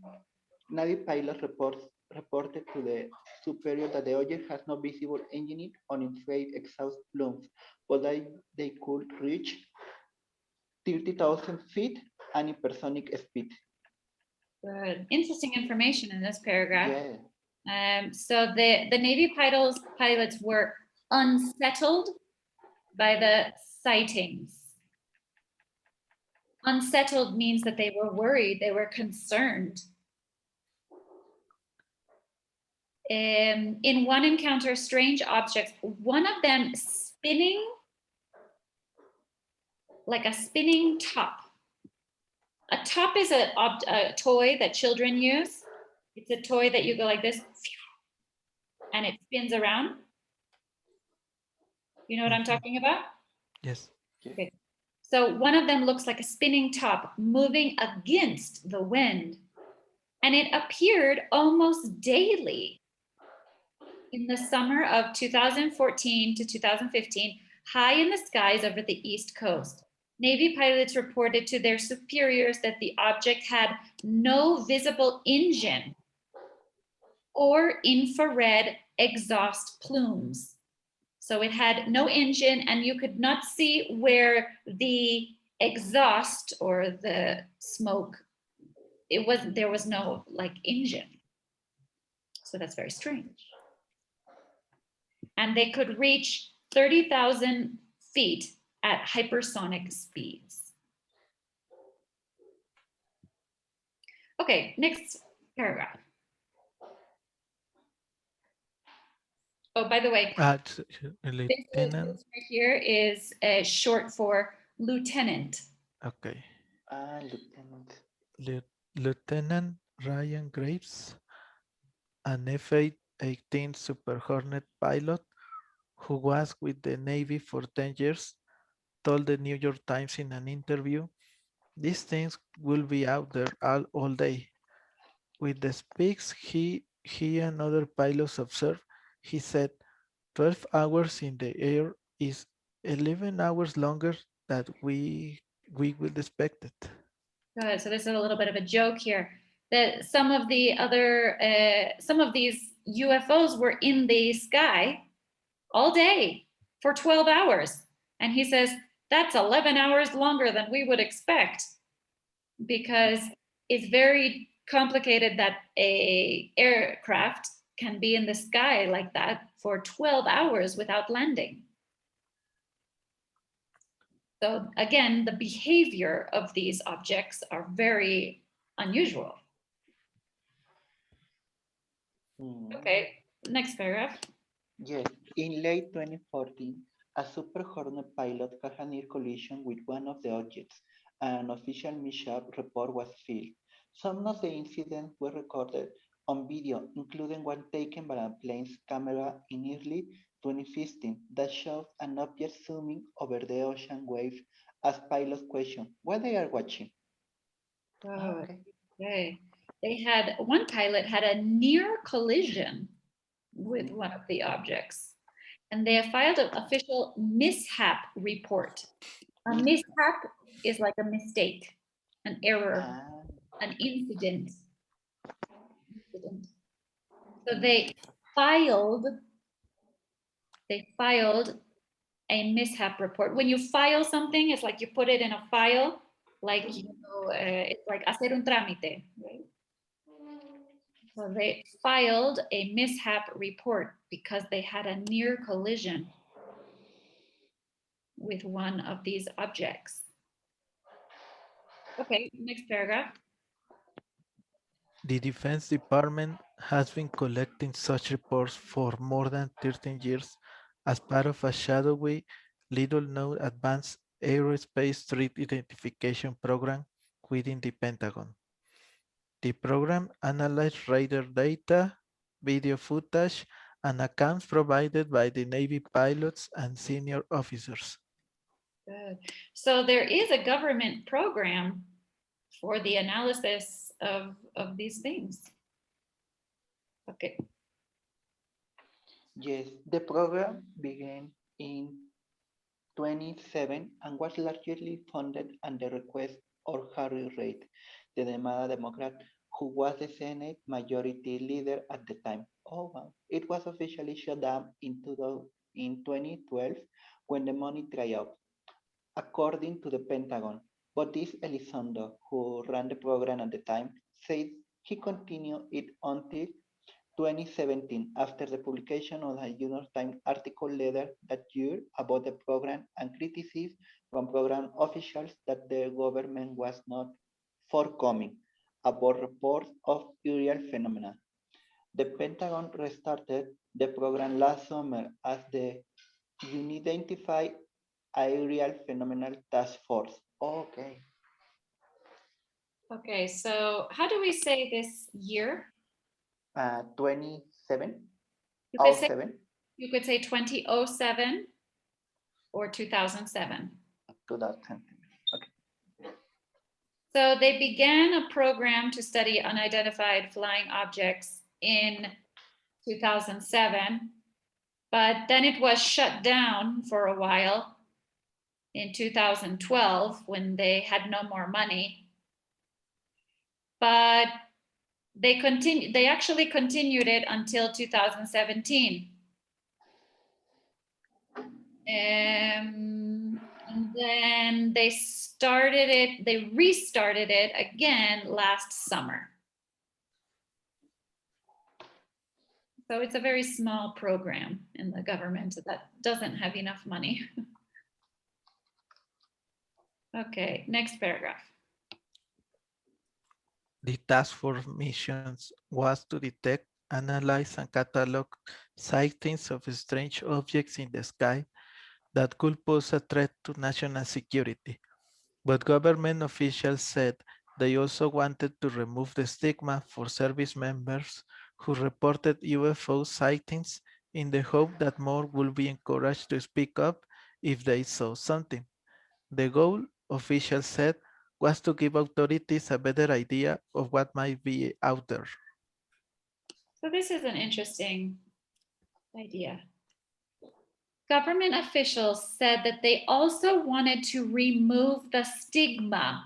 pilot reported to the superior that the object has no visible engine or infrared exhaust plumes, but they could reach 30,000 feet and hypersonic speed. Good. Interesting information in this paragraph. Yeah. So the Navy pilots were unsettled by the sightings. Unsettled means that they were worried, they were concerned. In one encounter, strange objects, one of them spinning like a spinning top. A top is a toy that children use. It's a toy that you go like this and it spins around. You know what I'm talking about? Yes. Okay. So one of them looks like a spinning top moving against the wind. And it appeared almost daily. In the summer of 2014 to 2015, high in the skies over the East Coast, Navy pilots reported to their superiors that the object had no visible engine or infrared exhaust plumes. So it had no engine, and you could not see where the exhaust or the smoke, there was no like engine. So that's very strange. And they could reach 30,000 feet at hypersonic speeds. Okay, next paragraph. Oh, by the way, this Lieutenant. right here is short for lieutenant. Okay. Lieutenant. Lieutenant Ryan Graves, an F-18 Super Hornet pilot who was with the Navy for 10 years, told the New York Times in an interview, "These things will be out there all day." With the speaks he and other pilots observed, he said, 12 hours in the air is 11 hours longer than we would expect it. Good. So this is a little bit of a joke here. That some of these UFOs were in the sky all day for 12 hours. And he says, that's 11 hours longer than we would expect, because it's very complicated that a aircraft can be in the sky like that for 12 hours without landing. So again, the behavior of these objects are very unusual. Okay, next paragraph. Yes, in late 2014, a Super Hornet pilot had a near collision with one of the objects. An official mishap report was filed. Some of the incidents were recorded on video, including one taken by a plane's camera in early 2015 that shows an object zooming over the ocean waves as pilots question what they are watching. Okay. They had, one pilot had a near collision with one of the objects, and they have filed an official mishap report. A mishap is like a mistake, an error, an incident. So they filed a mishap report. When you file something, it's like you put it in a file, like, it's like hacer un trámite, right? So they filed a mishap report because they had a near collision with one of these objects. Okay, next paragraph. The Defense Department has been collecting such reports for more than 13 years as part of a shadowy, little-known advanced aerospace threat identification program within the Pentagon. The program analyzed radar data, video footage, and accounts provided by the Navy pilots and senior officers. Good. So there is a government program for the analysis of these things. Okay. Yes, the program began in 2007 and was largely funded at the request of Harry Reid, the Nevada Democrat, who was the Senate Majority Leader at the time. Oh, wow. It was officially shut down in 2012 when the money dried up, according to the Pentagon. But this Elizondo, who ran the program at the time, said he continued it until 2017 after the publication of a New York Times article later that year about the program and criticism from program officials that the government was not forthcoming about reports of aerial phenomena. The Pentagon restarted the program last summer as the Unidentified Aerial Phenomenal Task Force. Okay. Okay, so how do we say this year? 27? You could say 2007 or 2007. to that sentence. Okay. So they began a program to study unidentified flying objects in 2007, but then it was shut down for a while in 2012 when they had no more money. But they actually continued it until 2017. And then they restarted it again last summer. So it's a very small program in the government that doesn't have enough money. Okay, next paragraph. The task force missions was to detect, analyze, and catalog sightings of strange objects in the sky that could pose a threat to national security. But government officials said they also wanted to remove the stigma for service members who reported UFO sightings in the hope that more will be encouraged to speak up if they saw something. The goal, officials said, was to give authorities a better idea of what might be out there. So this is an interesting idea. Government officials said that they also wanted to remove the stigma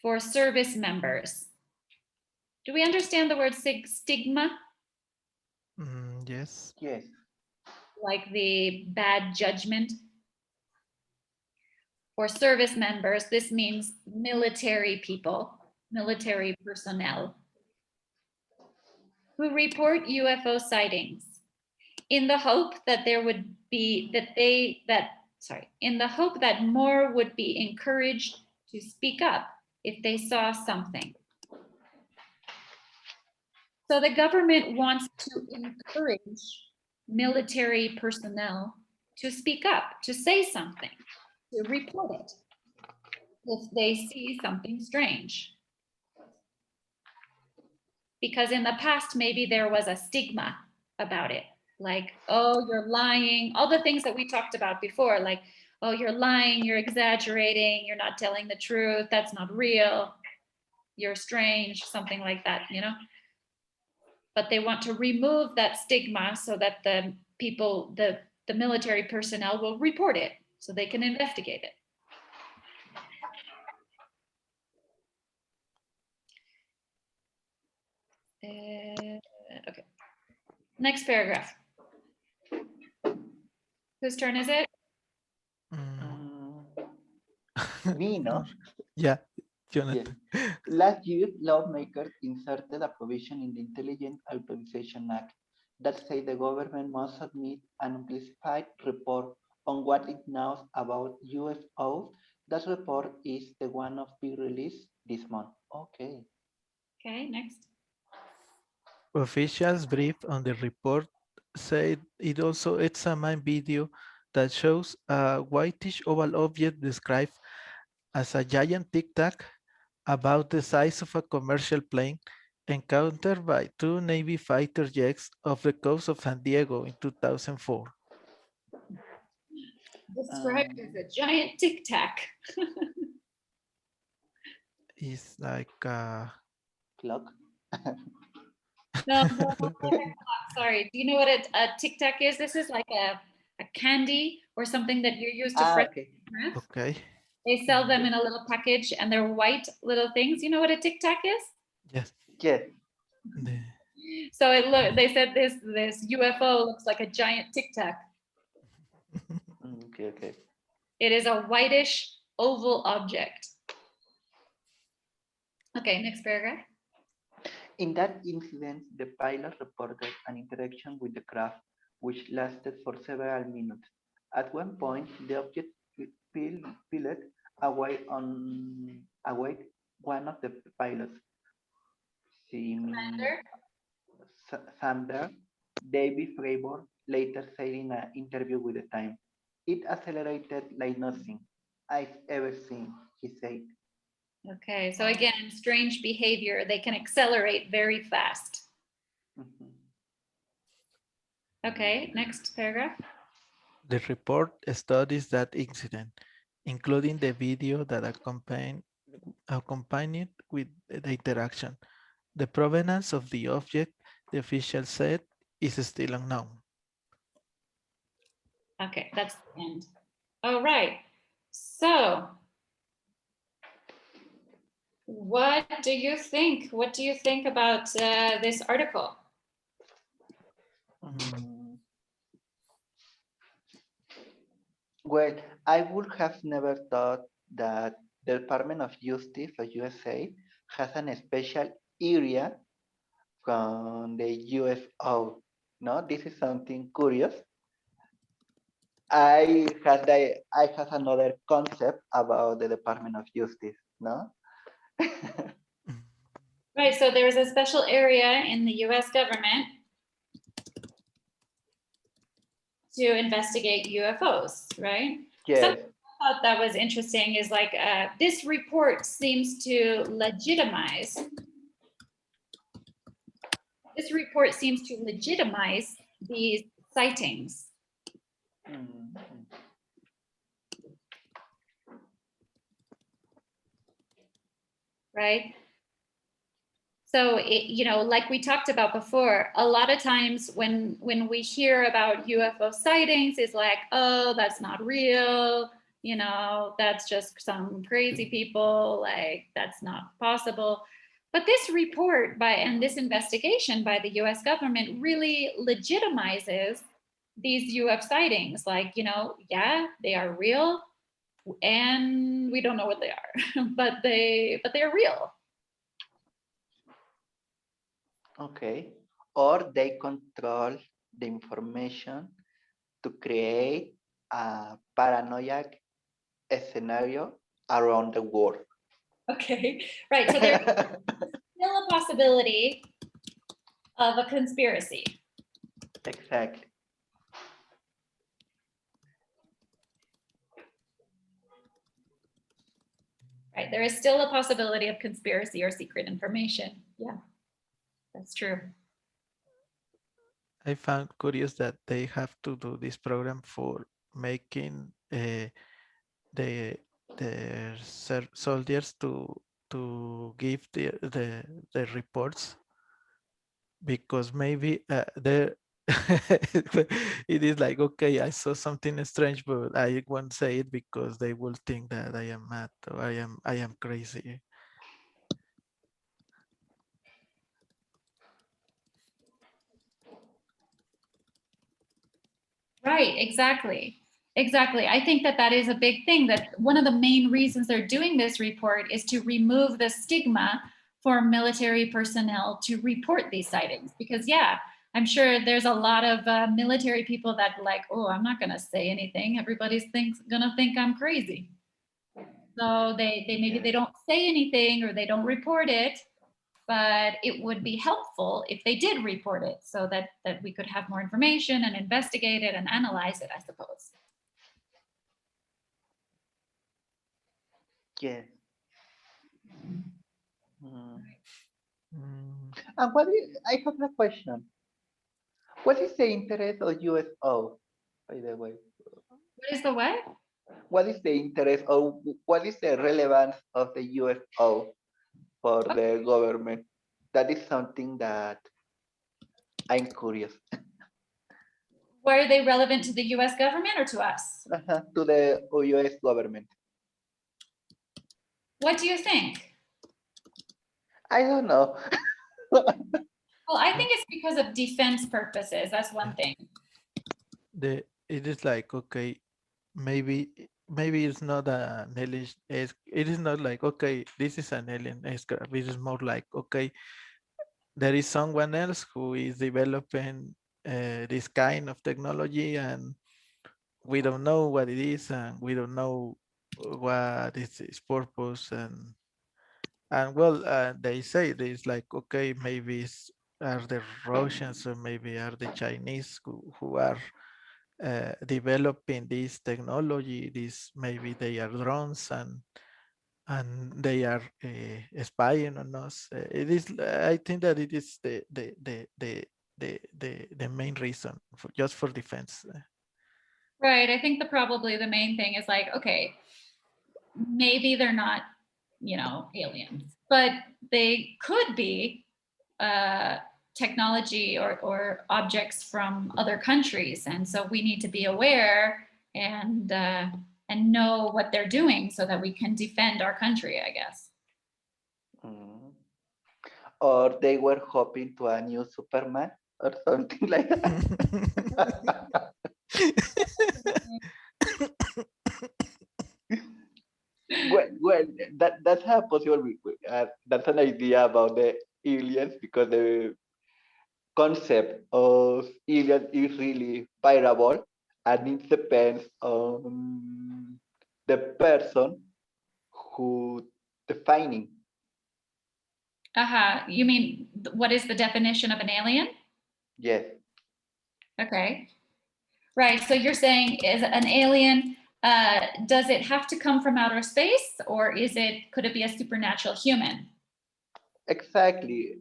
for service members. Do we understand the word stigma? Yes. Yes. Like the bad judgment? For service members, this means military people, military personnel who report UFO sightings in the hope that there would be in the hope that more would be encouraged to speak up if they saw something. So the government wants to encourage military personnel to speak up, to say something, to report it if they see something strange. Because in the past, maybe there was a stigma about it. Like, oh, you're lying. All the things that we talked about before, like, oh, you're lying, you're exaggerating, you're not telling the truth, that's not real, you're strange, something like that, you know? But they want to remove that stigma so that the people, the military personnel will report it so they can investigate it. Okay. Next paragraph. Whose turn is it? Me, no? Yeah, Yes. Jonathan. Last year, lawmakers inserted a provision in the Intelligence Authorization Act that said the government must submit an unclassified report on what it knows about UFOs. That report is the one of be released this month. Okay. Okay, next. Officials briefed on the report said it also examined video that shows a whitish oval object described as a giant tic tac about the size of a commercial plane encountered by two Navy fighter jets off the coast of San Diego in 2004. Described as a giant tic tac. It's like Clock. No, sorry. Do you know what a tic tac is? This is like a candy or something that you use to freshen Okay. breath. okay. They sell them in a little package and they're white little things. You know what a tic tac is? Yes. Yes. So they said this UFO looks like a giant tic tac. Okay, okay. It is a whitish oval object. Okay, next paragraph. In that incident, the pilot reported an interaction with the craft, which lasted for several minutes. At one point, the object peeled away one of the pilots. Sander David Fravor later said in an interview with The Times, "It accelerated like nothing I've ever seen," he said. Okay, so again, strange behavior. They can accelerate very fast. Okay, next paragraph. The report studies that incident. including the video that accompanied with the interaction. The provenance of the object, the official said, is still unknown. Okay, that's the end. All right. So what do you think? What do you think about this article? Mm. Well, I would have never thought that the Department of Justice of USA has a special area from the UFO. No, this is something curious. I have another concept about the Department of Justice. No. Right, so there's a special area in the US government to investigate UFOs, right? Yes. I thought that was interesting is like this report seems to legitimize these sightings. Mhm. Right? So, you know, like we talked about before, a lot of times when we hear about UFO sightings, it's like, oh, that's not real. You know, that's just some crazy people. Like, that's not possible. But this report and this investigation by the US government really legitimizes these UFO sightings. Like, you know, yeah, they are real and we don't know what they are, but they're real. Okay. Or they control the information to create a paranoid scenario around the world. Okay, right. So there's still a possibility of a conspiracy. Exactly. Right. There is still a possibility of conspiracy or secret information. Yeah, that's true. I found curious that they have to do this program for making the soldiers to give the reports, because maybe it is like, okay, I saw something strange, but I won't say it because they will think that I am mad or I am crazy. Right, exactly. Exactly. I think that that is a big thing, that one of the main reasons they're doing this report is to remove the stigma for military personnel to report these sightings. Because yeah, I'm sure there's a lot of military people that like, oh, I'm not going to say anything. Everybody's going to think I'm crazy. So they maybe they don't say anything or they don't report it, but it would be helpful if they did report it so that we could have more information and investigate it and analyze it, I suppose. Yes. Mm. Mm, And I have a question. What is the interest of UFO, by the way? What is the what? What is the interest or what is the relevance of the UFO for the government? That is something that I'm curious. Why are they relevant to the US government or to us? To the US government. What do you think? I don't know. Well, I think it's because of defense purposes. That's one thing. it is like, okay, maybe it's not an alien. It is not like, okay, this is an alien aircraft. It is more like, okay, there is someone else who is developing this kind of technology, and we don't know what it is, and we don't know what is its purpose, and well, they say it's like, okay, maybe are the Russians or maybe are the Chinese who are developing this technology. This maybe they are drones, and they are spying on us. It is. I think that it is the main reason just for defense. Right. I think probably the main thing is like, okay, maybe they're not, aliens, but they could be technology or objects from other countries. And so we need to be aware and know what they're doing so that we can defend our country, I guess. Mm. Or they were hoping to a new Superman or something like that. Well, that's a possible. That's an idea about the aliens because the concept of aliens is really variable and it depends on the person who defining. You mean, what is the definition of an alien? Yes, Okay. Right. So you're saying, is an alien, does it have to come from outer space, or could it be a supernatural human? exactly.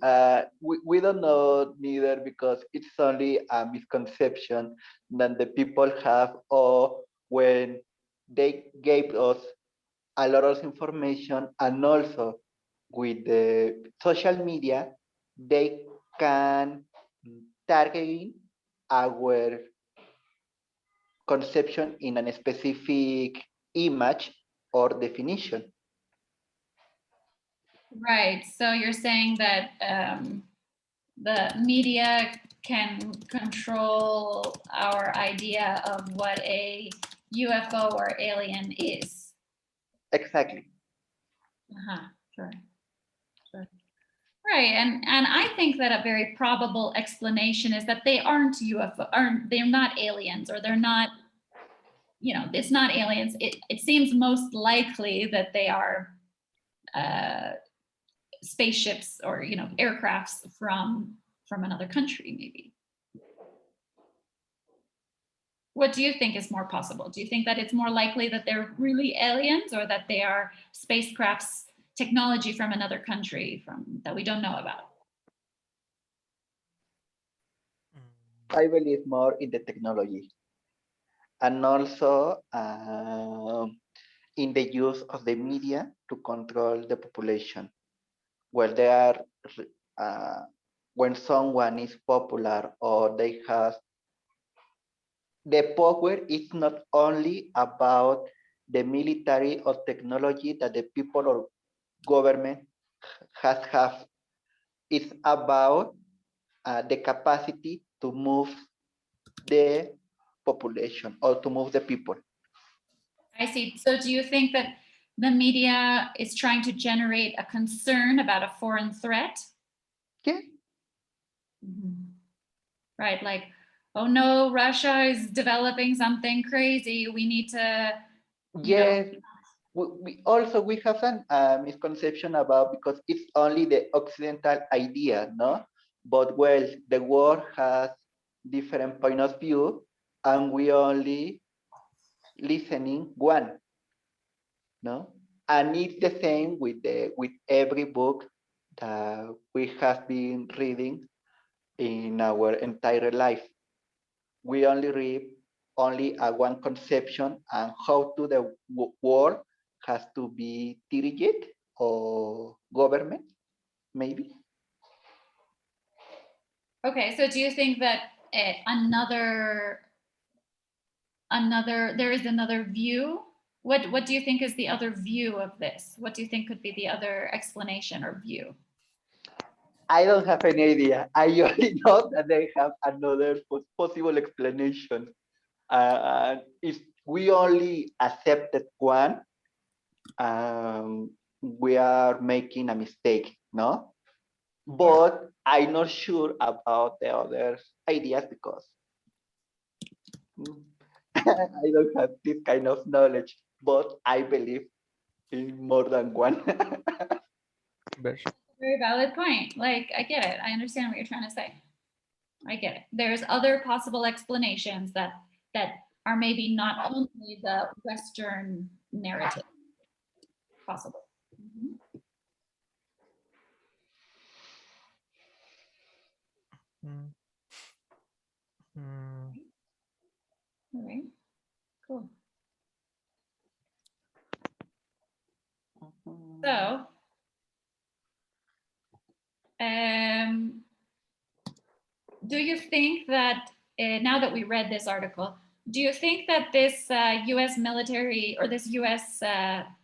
We don't know neither because it's only a misconception that the people have, or when they gave us a lot of information, and also with the social media, they can target our conception in a specific image or definition. Right. So you're saying that the media can control our idea of what a UFO or alien is. Exactly. Sure. Right, and I think that a very probable explanation is that they aren't UFO, they're not aliens, or they're not, it's not aliens. It seems most likely that they are spaceships or aircrafts from another country, maybe. What do you think is more possible? Do you think that it's more likely that they're really aliens, or that they are spacecrafts, technology from another country that we don't know about? I believe more in the technology and also in the use of the media to control the population. Where they are, when someone is popular or they have the power, is not only about the military or technology that the people or government have. It's about the capacity to move the population or to move the people. I see. So do you think that the media is trying to generate a concern about a foreign threat? Yeah. Right, like, oh no, Russia is developing something crazy. We need to. Yes. We also we have a misconception about, because it's only the Occidental idea, no? But well, the world has different point of view, and we only listening one, no? And it's the same with every book that we have been reading in our entire life. We only read only a one conception and how to the world has to be diriged or government, maybe. Okay, so do you think that there is another view? What do you think is the other view of this? What do you think could be the other explanation or view? I don't have any idea. I only know that they have another possible explanation. If we only accepted one, we are making a mistake, no? But I'm not sure about the other ideas because I don't have this kind of knowledge, but I believe in more than one. Very valid point. Like, I get it. I understand what you're trying to say. I get it. There's other possible explanations that are maybe not only the Western narrative possible. Mm. Mm. All right, cool. So, do you think that now that we read this article, do you think that this U.S. military or this U.S.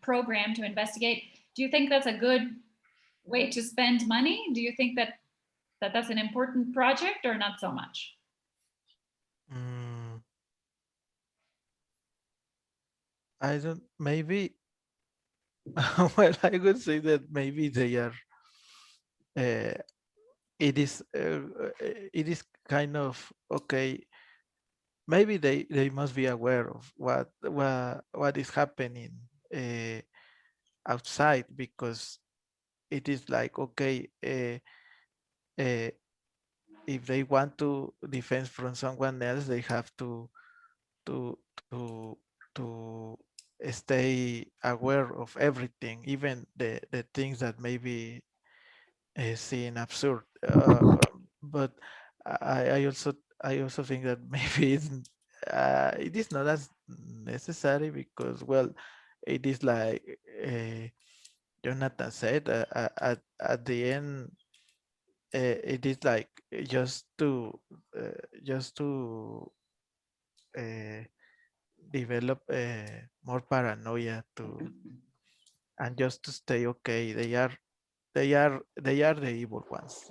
Program to investigate, do you think that's a good way to spend money? Do you think that that's an important project or not so much? I don't, maybe, well, I would say that maybe they are, it is kind of, okay, maybe they must be aware of what is happening outside, because it is like, okay, if they want to defend from someone else, they have to to to to stay aware of everything, even the things that maybe seem absurd. But I also think that maybe it is not as necessary, because, well, it is like Jonathan said, at the end, it is like just to uh, develop more paranoia and just to stay okay. They are the evil ones.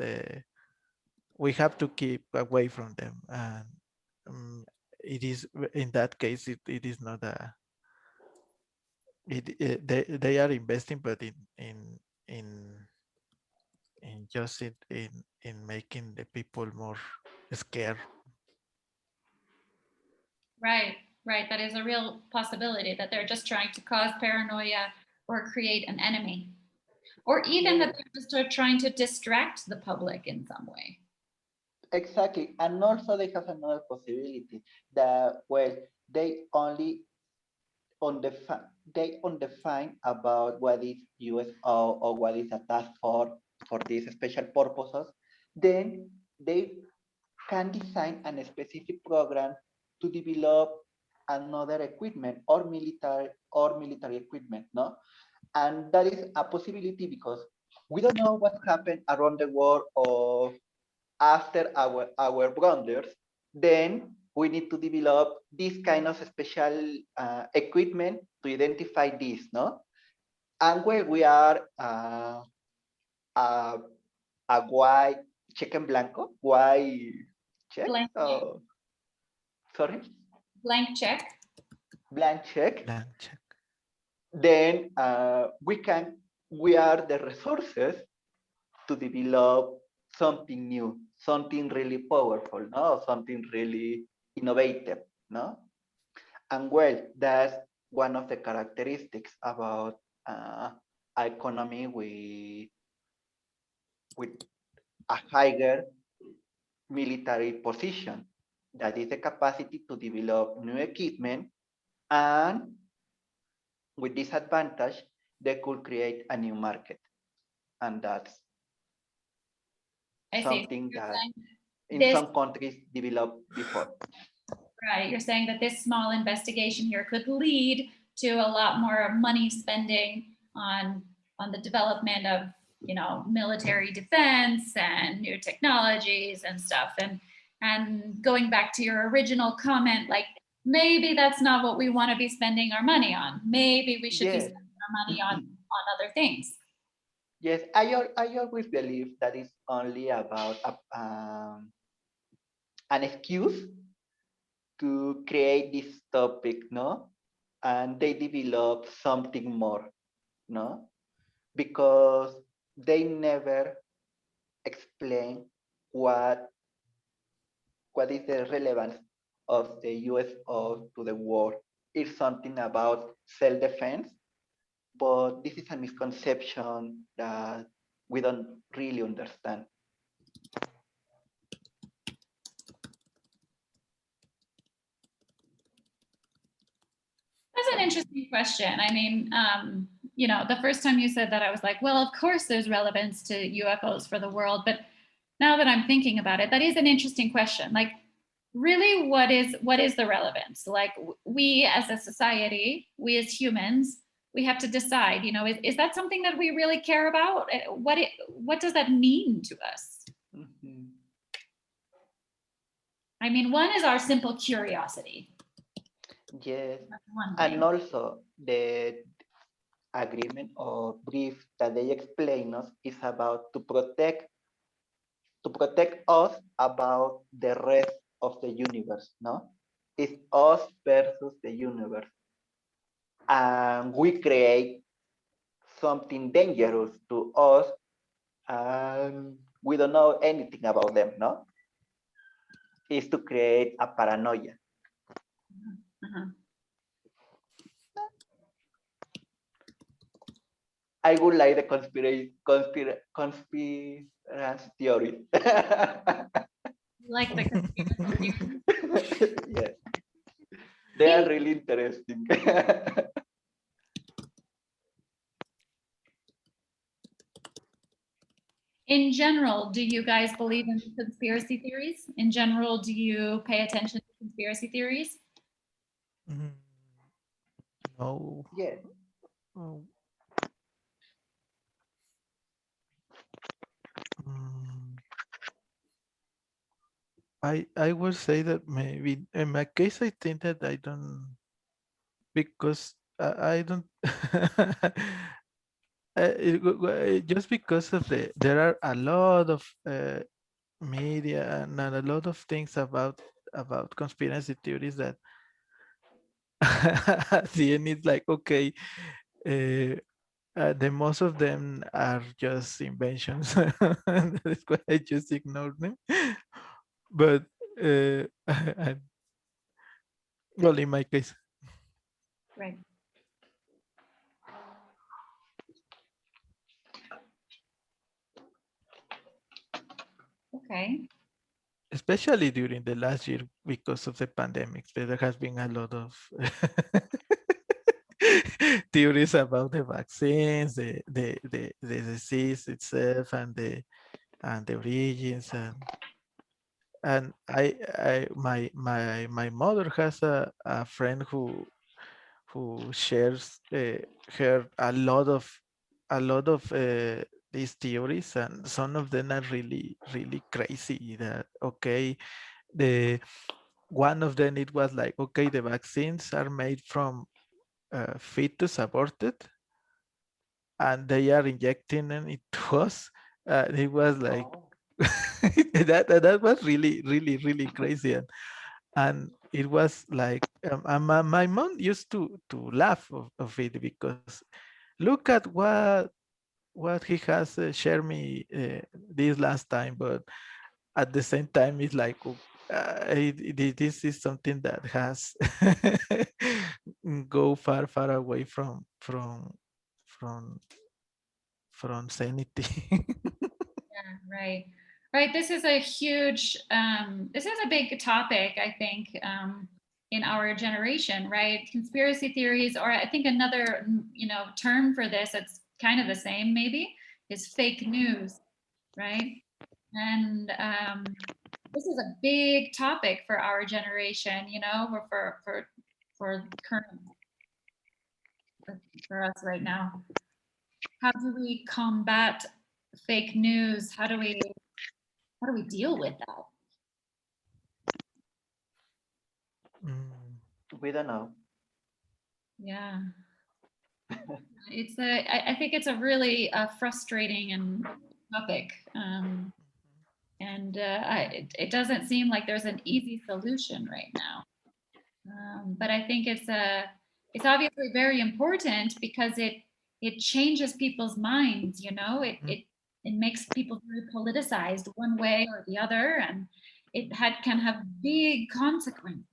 We have to keep away from them, and it is, in that case, it is not a they are investing, but in just in making the people more scared. Right, right. That is a real possibility that they're just trying to cause paranoia or create an enemy. Or even that they're just trying to distract the public in some way. Exactly. And also they have another possibility that, well, they only undefine about what is USO or what is a task force for these special purposes, then they can design a specific program to develop another equipment or military equipment, no? And that is a possibility because we don't know what happened around the world or after our blunders. Then we need to develop this kind of special equipment to identify this, no? And where we are a white chicken blanco, white check. Blank, Sorry, blank check. blank check. Blank check. Then we are the resources to develop something new, something really powerful, no, something really innovative, no. And well, that's one of the characteristics about economy with a higher military position. That is the capacity to develop new equipment, and with this advantage, they could create a new market. And that's something that in some countries developed before. Right, you're saying that this small investigation here could lead to a lot more money spending on the development of, military defense and new technologies and stuff. And going back to your original comment, like, maybe that's not what we want to be spending our money on. Maybe we should be spending our money on other things. Yes, I always believe that it's only about an excuse to create this topic, no? And they develop something more, no? Because they never explain what is the relevance of the USO to the war. It's something about self-defense, but this is a misconception that we don't really understand. That's an interesting question. I mean, the first time you said that, I was like, well, of course there's relevance to UFOs for the world. But now that I'm thinking about it, that is an interesting question. Like, really, what is the relevance? Like, we as a society, we as humans, we have to decide, you know, is that something that we really care about? What does that mean to us? Mhm. I mean, one is our simple curiosity. Yes, That's one and thing. also the agreement or brief that they explain us is about to protect us about the rest of the universe, no? It's us versus the universe. And we create something dangerous to us and we don't know anything about them, no? Is to create a paranoia. Uh-huh. I would like the conspiracy theory. Like the conspiracy theories. Yes, they are really interesting. In general, do you guys believe in conspiracy theories? In general, do you pay attention to conspiracy theories? Mm, no. Yes. Oh. Mm, I would say that maybe in my case, I think that I don't, because I don't just because of there are a lot of media and a lot of things about conspiracy theories that at the end it's like, okay, uh, the most of them are just inventions. And that's why I just ignore them. But well, in my case. Right. Okay. Especially during the last year because of the pandemic, there has been a lot of theories about the vaccines, the disease itself, and the origins, and my mother has a friend who shares her a lot of these theories, and some of them are really really crazy. That okay, the one of them, it was like, okay, the vaccines are made from fetus aborted, and they are injecting them into us. It was like Oh. that was really really really crazy, and it was like and my mom used to laugh of it, because look at what he has shared me this last time, but at the same time it's like, oh, this is something that has go far away from sanity. Yeah, right. Right. This is a huge, this is a big topic, I think, in our generation, right? Conspiracy theories, or I think another, you know, term for this, it's kind of the same maybe, is fake news, right? And this is a big topic for our generation, you know, or for current, for us right now. How do we combat fake news? How do we deal with that? Mm, We don't know. Yeah, I think it's a really frustrating and topic, and it doesn't seem like there's an easy solution right now. But I think it's obviously very important because it changes people's minds. You know, it makes people very politicized one way or the other, and can have big consequences.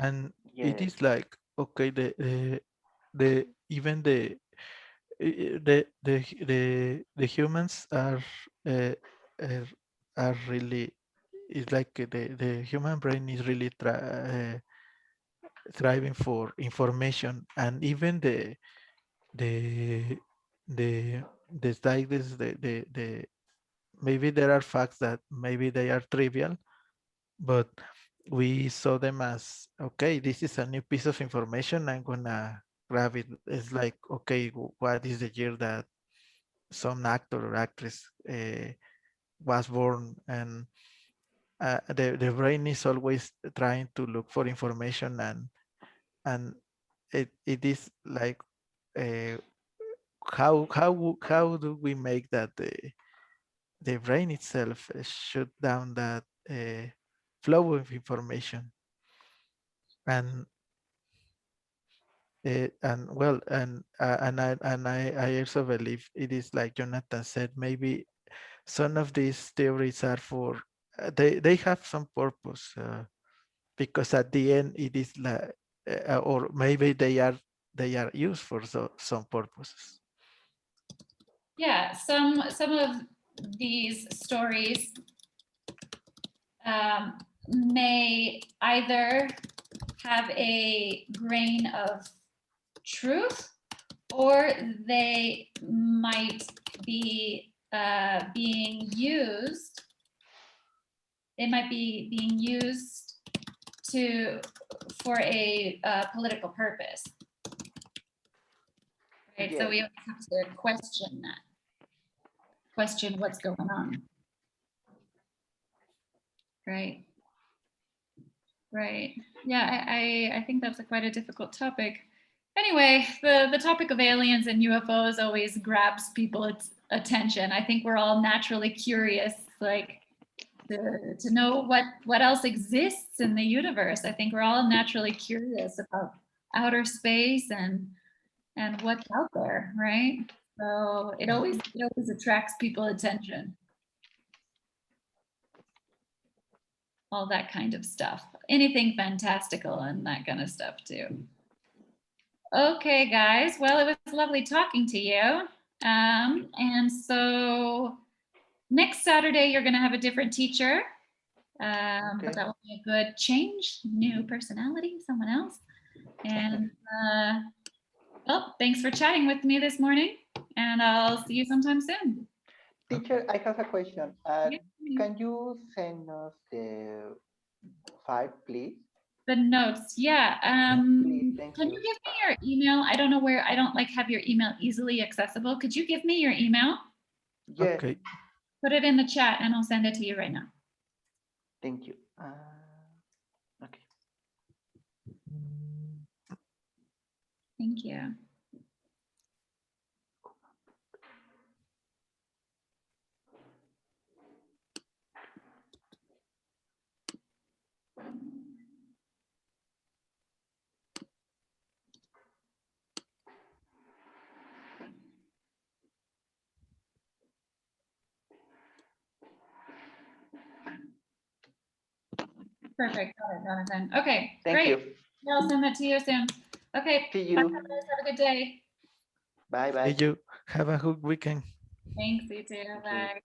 and it Yes. is like, okay, the even the humans uh, are, are really, it's like the human brain is really thriving for information, and even the the like this the maybe there are facts that maybe they are trivial, but we saw them as, okay, this is a new piece of information, I'm gonna grab it. It's like, okay, what is the year that some actor or actress was born? And the brain is always trying to look for information, and it is like, how do we make that the brain itself shut down that flow of information? And I also believe it is like Jonathan said, maybe some of these theories are for they have some purpose, because at the end it is like, or maybe they are used for some purposes. Yeah, some of these stories may either have a grain of truth, or they might be being used. They might be being used for a political purpose. Right, so we have to question that. Question what's going on. Right. Right. Yeah, I think that's quite a difficult topic. Anyway, the topic of aliens and UFOs always grabs people's attention. I think we're all naturally curious, like to know what else exists in the universe. I think we're all naturally curious about outer space and what's out there, right? So it always attracts people's attention. All that kind of stuff. Anything fantastical and that kind of stuff too. Okay, guys. Well, it was lovely talking to you. And so next Saturday, you're going to have a different teacher. But that will be a good change. New personality, someone else. And well, thanks for chatting with me this morning. And I'll see you sometime soon. Teacher, I have a question. Can you send us the file, please? The notes, yeah. Please, thank Can you. you give me your email? I don't know where, I don't like have your email easily accessible. Could you give me your email? Yes, Okay. Put it in the chat and I'll send it to you right now. thank you. Okay. Thank you. Perfect. Got it, Jonathan. Okay, Thank great. you. Yeah, I'll send that to you soon. Okay. See Bye, you. guys. Have a good day. Bye bye. Hey, you have a good weekend. Thanks, you too. you. Bye.